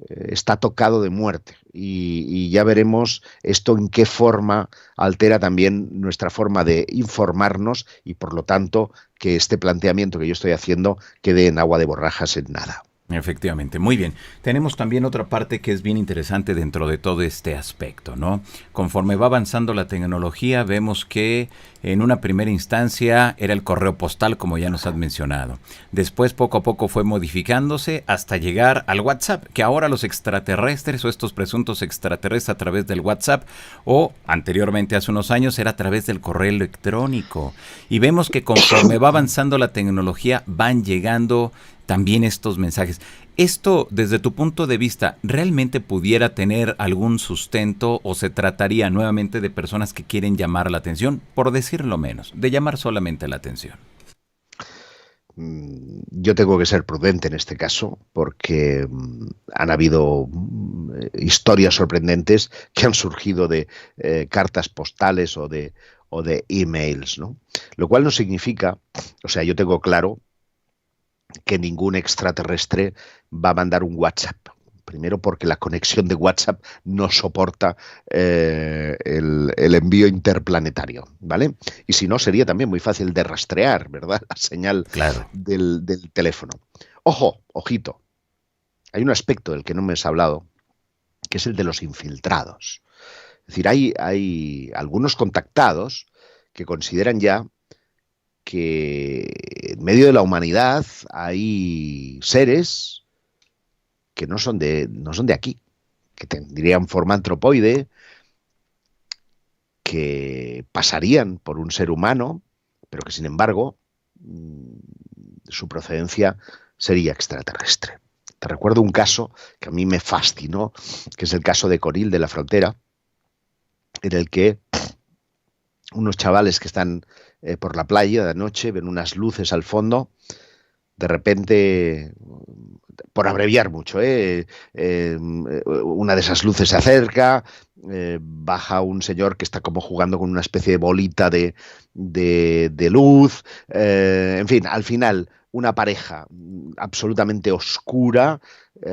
está tocado de muerte, y ya veremos esto en qué forma altera también nuestra forma de informarnos y, por lo tanto, que este planteamiento que yo estoy haciendo quede en agua de borrajas en nada. Efectivamente, muy bien. Tenemos también otra parte que es bien interesante dentro de todo este aspecto, ¿no? Conforme va avanzando la tecnología, vemos que en una primera instancia era el correo postal, como ya nos has mencionado. Después, poco a poco fue modificándose hasta llegar al WhatsApp, que ahora los extraterrestres o estos presuntos extraterrestres a través del WhatsApp, o anteriormente hace unos años era a través del correo electrónico. Y vemos que conforme va avanzando la tecnología, van llegando también estos mensajes. Esto, desde tu punto de vista, ¿realmente pudiera tener algún sustento o se trataría nuevamente de personas que quieren llamar la atención, por decirlo menos, de llamar solamente la atención? Yo tengo que ser prudente en este caso porque han habido historias sorprendentes que han surgido de cartas postales o de emails, ¿no? Lo cual no significa, o sea, yo tengo claro que ningún extraterrestre va a mandar un WhatsApp. Primero porque la conexión de WhatsApp no soporta el envío interplanetario, ¿vale? Y si no, sería también muy fácil de rastrear, ¿verdad? La señal Claro. del teléfono. Ojo, ojito, hay un aspecto del que no me has hablado, que es el de los infiltrados. Es decir, hay algunos contactados que consideran ya que en medio de la humanidad hay seres que no son de aquí, que tendrían forma antropoide, que pasarían por un ser humano, pero que sin embargo su procedencia sería extraterrestre. Te recuerdo un caso que a mí me fascinó, que es el caso de Conil de la Frontera, en el que unos chavales que están por la playa de noche ven unas luces al fondo. De repente, por abreviar mucho, una de esas luces se acerca, baja un señor que está como jugando con una especie de bolita de luz, en fin, al final una pareja absolutamente oscura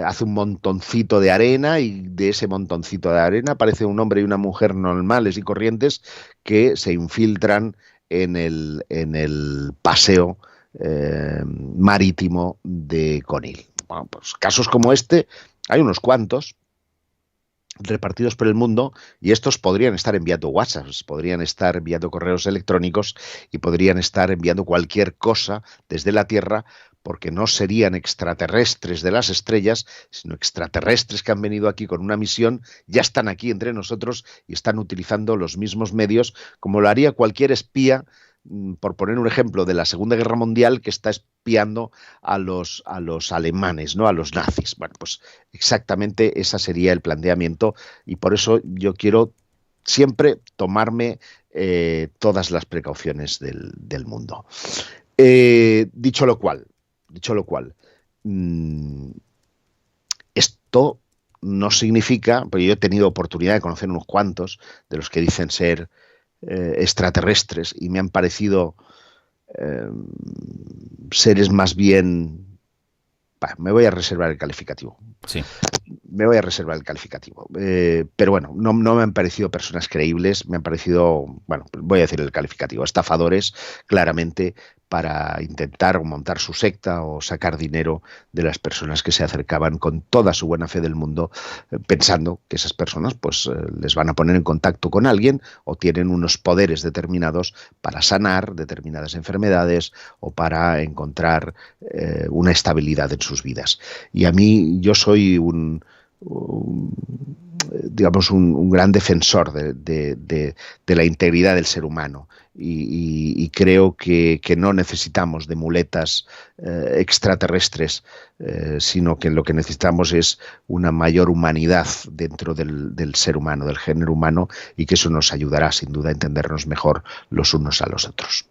hace un montoncito de arena y de ese montoncito de arena aparece un hombre y una mujer normales y corrientes que se infiltran en el paseo marítimo de Conil. Bueno, pues casos como este hay unos cuantos repartidos por el mundo y estos podrían estar enviando WhatsApps, podrían estar enviando correos electrónicos y podrían estar enviando cualquier cosa desde la Tierra porque no serían extraterrestres de las estrellas, sino extraterrestres que han venido aquí con una misión, ya están aquí entre nosotros y están utilizando los mismos medios como lo haría cualquier espía, por poner un ejemplo, de la Segunda Guerra Mundial que está espiando a los alemanes, ¿no? A los nazis. Bueno, pues exactamente ese sería el planteamiento y por eso yo quiero siempre tomarme todas las precauciones del mundo. Dicho lo cual, esto no significa, porque yo he tenido oportunidad de conocer unos cuantos de los que dicen ser extraterrestres y me han parecido seres más bien... me voy a reservar el calificativo. Sí. Me voy a reservar el calificativo. Pero bueno, no me han parecido personas creíbles, me han parecido, bueno, voy a decir el calificativo, estafadores, claramente, para intentar montar su secta o sacar dinero de las personas que se acercaban con toda su buena fe del mundo, pensando que esas personas pues les van a poner en contacto con alguien o tienen unos poderes determinados para sanar determinadas enfermedades o para encontrar una estabilidad en sus vidas. Y a mí, yo soy un gran defensor de la integridad del ser humano y creo que no necesitamos de muletas extraterrestres, sino que lo que necesitamos es una mayor humanidad dentro del ser humano, del género humano, y que eso nos ayudará sin duda a entendernos mejor los unos a los otros.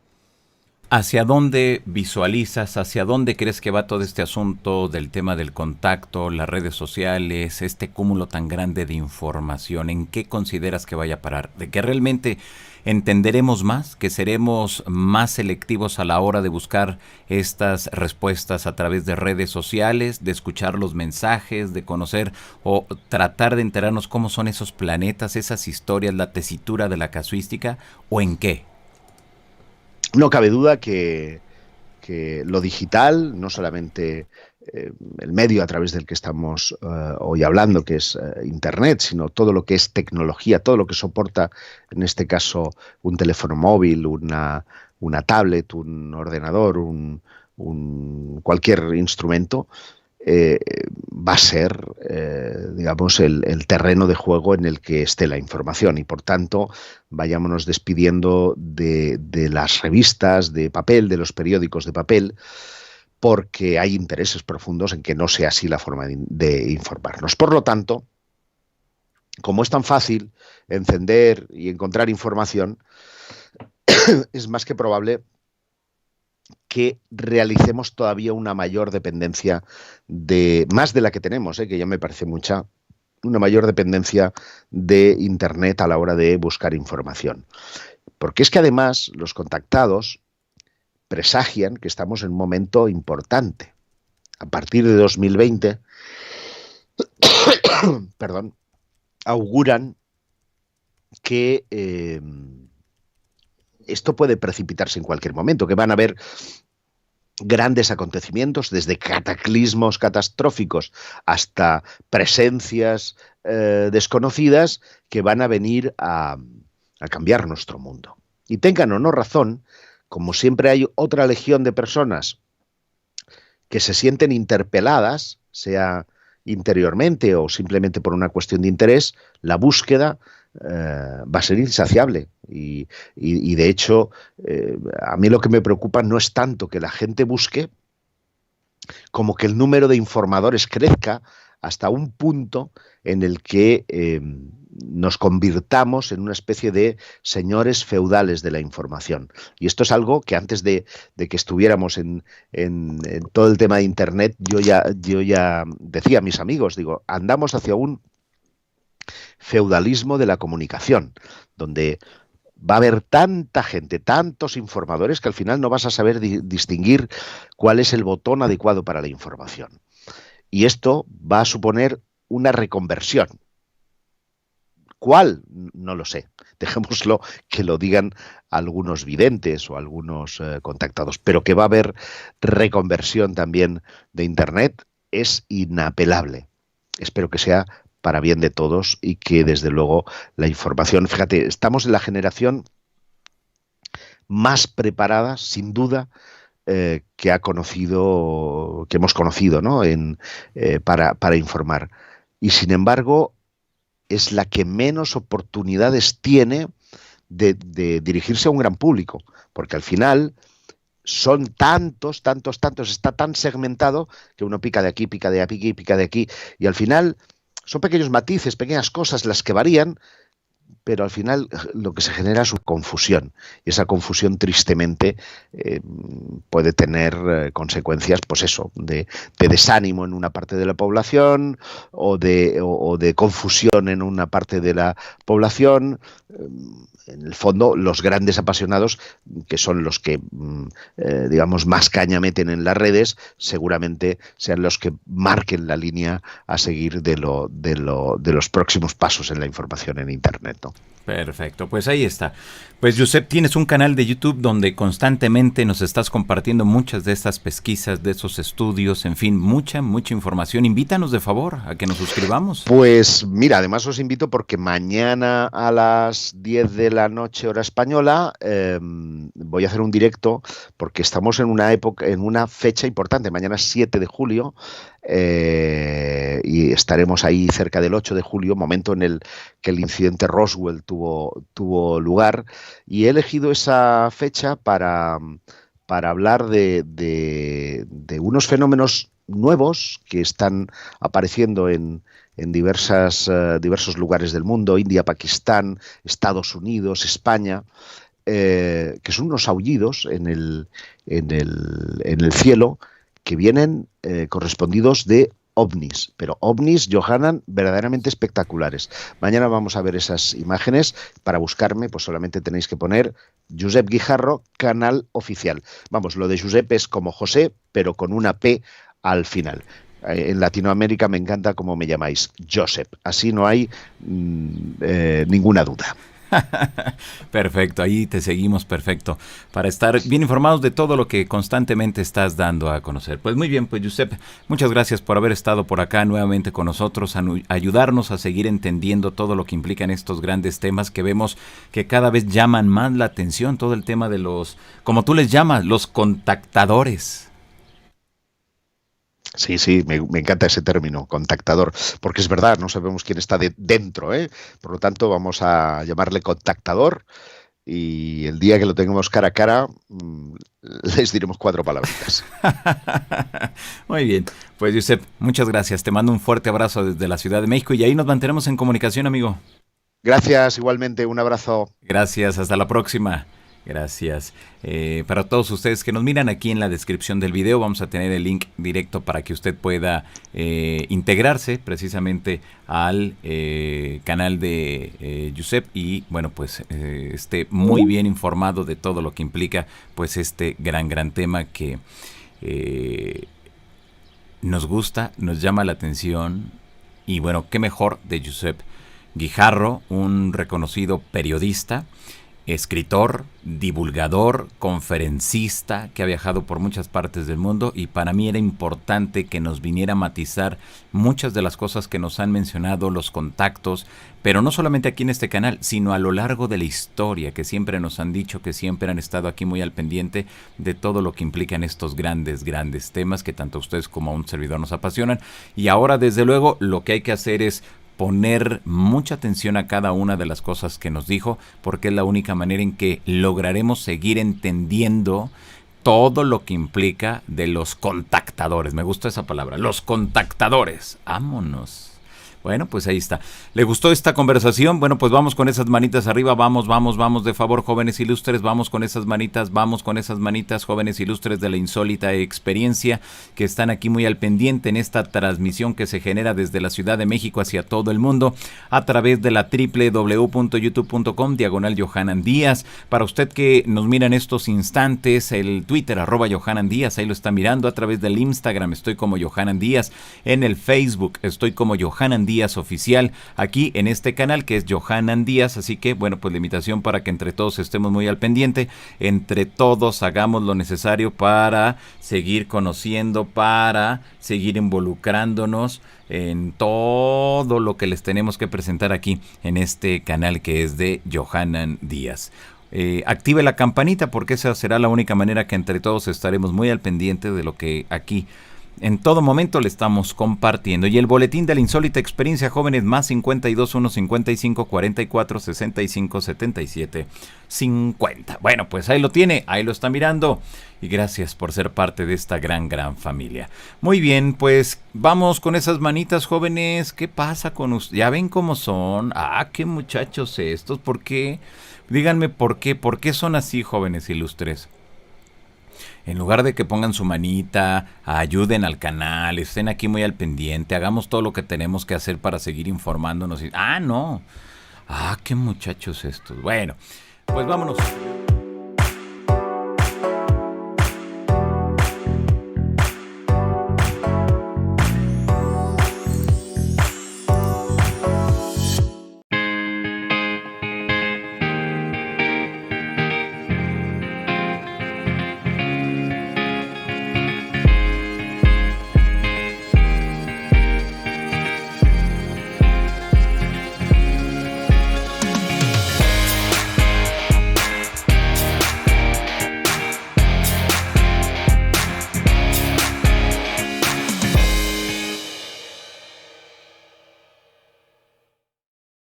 ¿Hacia dónde visualizas, hacia dónde crees que va todo este asunto del tema del contacto, las redes sociales, este cúmulo tan grande de información? ¿En qué consideras que vaya a parar? ¿De que realmente entenderemos más, que seremos más selectivos a la hora de buscar estas respuestas a través de redes sociales, de escuchar los mensajes, de conocer o tratar de enterarnos cómo son esos planetas, esas historias, la tesitura de la casuística, o en qué? No cabe duda que lo digital, no solamente el medio a través del que estamos hoy hablando, que es Internet, sino todo lo que es tecnología, todo lo que soporta, en este caso, un teléfono móvil, una tablet, un ordenador, cualquier instrumento, va a ser, digamos, el terreno de juego en el que esté la información, y por tanto vayámonos despidiendo de las revistas de papel, de los periódicos de papel, porque hay intereses profundos en que no sea así la forma de informarnos. Por lo tanto, como es tan fácil encender y encontrar información, es más que probable que realicemos todavía una mayor dependencia, más de la que tenemos, que ya me parece mucha, una mayor dependencia de Internet a la hora de buscar información. Porque es que además los contactados presagian que estamos en un momento importante. A partir de 2020, perdón, auguran que esto puede precipitarse en cualquier momento, que van a haber grandes acontecimientos, desde cataclismos catastróficos hasta presencias desconocidas, que van a venir a cambiar nuestro mundo. Y tengan o no razón, como siempre hay otra legión de personas que se sienten interpeladas, sea interiormente o simplemente por una cuestión de interés, la búsqueda va a ser insaciable. Y de hecho, a mí lo que me preocupa no es tanto que la gente busque, como que el número de informadores crezca hasta un punto en el que nos convirtamos en una especie de señores feudales de la información. Y esto es algo que antes de que estuviéramos en todo el tema de Internet, yo ya decía a mis amigos, digo, andamos hacia un feudalismo de la comunicación, donde va a haber tanta gente, tantos informadores, que al final no vas a saber distinguir cuál es el botón adecuado para la información. Y esto va a suponer una reconversión. ¿Cuál? No lo sé. Dejémoslo que lo digan algunos videntes o algunos contactados. Pero que va a haber reconversión también de Internet es inapelable. Espero que sea para bien de todos y que desde luego la información, fíjate, estamos en la generación más preparada, sin duda, que hemos conocido, ¿no? Para informar. Y sin embargo, es la que menos oportunidades tiene de dirigirse a un gran público, porque al final son tantos, está tan segmentado que uno pica de aquí, pica de aquí, pica de aquí, y al final son pequeños matices, pequeñas cosas las que varían, pero al final lo que se genera es una confusión, y esa confusión tristemente puede tener consecuencias, pues eso, de desánimo en una parte de la población o de confusión en una parte de la población. En el fondo, los grandes apasionados, que son los que, digamos, más caña meten en las redes, seguramente sean los que marquen la línea a seguir de los próximos pasos en la información en Internet, ¿no? Perfecto, pues ahí está. Pues Josep, tienes un canal de YouTube donde constantemente nos estás compartiendo muchas de estas pesquisas, de esos estudios, en fin, mucha información. Invítanos de favor a que nos suscribamos. Pues mira, además os invito porque mañana a las 10 de la noche hora española voy a hacer un directo, porque estamos en una fecha importante. Mañana es 7 de julio y estaremos ahí cerca del 8 de julio, momento en el que el incidente Roswell tuvo lugar, y he elegido esa fecha para hablar de unos fenómenos nuevos que están apareciendo en diversos lugares del mundo: India, Pakistán, Estados Unidos, España, que son unos aullidos en el cielo que vienen correspondidos de ovnis, pero ovnis, Johanan, verdaderamente espectaculares. Mañana vamos a ver esas imágenes. Para buscarme, pues solamente tenéis que poner Josep Guijarro, canal oficial. Vamos, lo de Josep es como José, pero con una P al final. En Latinoamérica me encanta cómo me llamáis, Josep. Así no hay ninguna duda. Perfecto, ahí te seguimos, perfecto, para estar bien informados de todo lo que constantemente estás dando a conocer. Pues muy bien, pues Josep, muchas gracias por haber estado por acá nuevamente con nosotros, ayudarnos a seguir entendiendo todo lo que implican estos grandes temas que vemos que cada vez llaman más la atención, todo el tema de los, como tú les llamas, los contactadores. Sí, sí, me encanta ese término, contactador, porque es verdad, no sabemos quién está dentro, ¿eh? Por lo tanto, vamos a llamarle contactador y el día que lo tengamos cara a cara, les diremos 4 palabritas. Muy bien, pues Josep, muchas gracias, te mando un fuerte abrazo desde la Ciudad de México y ahí nos mantenemos en comunicación, amigo. Gracias, igualmente, un abrazo. Gracias, hasta la próxima. Gracias. Para todos ustedes que nos miran, aquí en la descripción del video vamos a tener el link directo para que usted pueda integrarse precisamente al canal de Josep y bueno, pues esté muy bien informado de todo lo que implica pues este gran tema que nos gusta, nos llama la atención y bueno, qué mejor de Josep Guijarro, un reconocido periodista, escritor, divulgador, conferencista que ha viajado por muchas partes del mundo y para mí era importante que nos viniera a matizar muchas de las cosas que nos han mencionado, los contactos, pero no solamente aquí en este canal, sino a lo largo de la historia, que siempre nos han dicho, que siempre han estado aquí muy al pendiente de todo lo que implican estos grandes temas que tanto a ustedes como a un servidor nos apasionan. Y ahora, desde luego, lo que hay que hacer es poner mucha atención a cada una de las cosas que nos dijo, porque es la única manera en que lograremos seguir entendiendo todo lo que implica de los contactadores. Me gusta esa palabra, los contactadores. Vámonos. Bueno, pues ahí está. ¿Le gustó esta conversación? Bueno, pues vamos con esas manitas arriba, vamos, de favor, jóvenes ilustres, vamos con esas manitas, jóvenes ilustres de la insólita experiencia, que están aquí muy al pendiente en esta transmisión que se genera desde la Ciudad de México hacia todo el mundo, a través de la www.youtube.com/Johanan Díaz. Para usted que nos mira en estos instantes, el Twitter, @Johanan Díaz, ahí lo está mirando, a través del Instagram, estoy como Johanan Díaz, en el Facebook, estoy como Johanan Díaz Oficial, aquí en este canal que es Johanan Díaz, así que bueno, pues la invitación para que entre todos estemos muy al pendiente, entre todos hagamos lo necesario para seguir conociendo, para seguir involucrándonos en todo lo que les tenemos que presentar aquí en este canal que es de Johanan Díaz. Active la campanita porque esa será la única manera que entre todos estaremos muy al pendiente de lo que aquí en todo momento le estamos compartiendo. Y el boletín de la insólita experiencia, jóvenes, más 52 1 55 44 65 77 50. Bueno, pues ahí lo tiene, ahí lo está mirando. Y gracias por ser parte de esta gran familia. Muy bien, pues vamos con esas manitas, jóvenes. ¿Qué pasa con ustedes? ¿Ya ven cómo son? Ah, qué muchachos estos. ¿Por qué? Díganme por qué. ¿Por qué son así, jóvenes ilustres? En lugar de que pongan su manita, ayuden al canal, estén aquí muy al pendiente, hagamos todo lo que tenemos que hacer para seguir informándonos. No. Qué muchachos estos. Bueno, pues vámonos.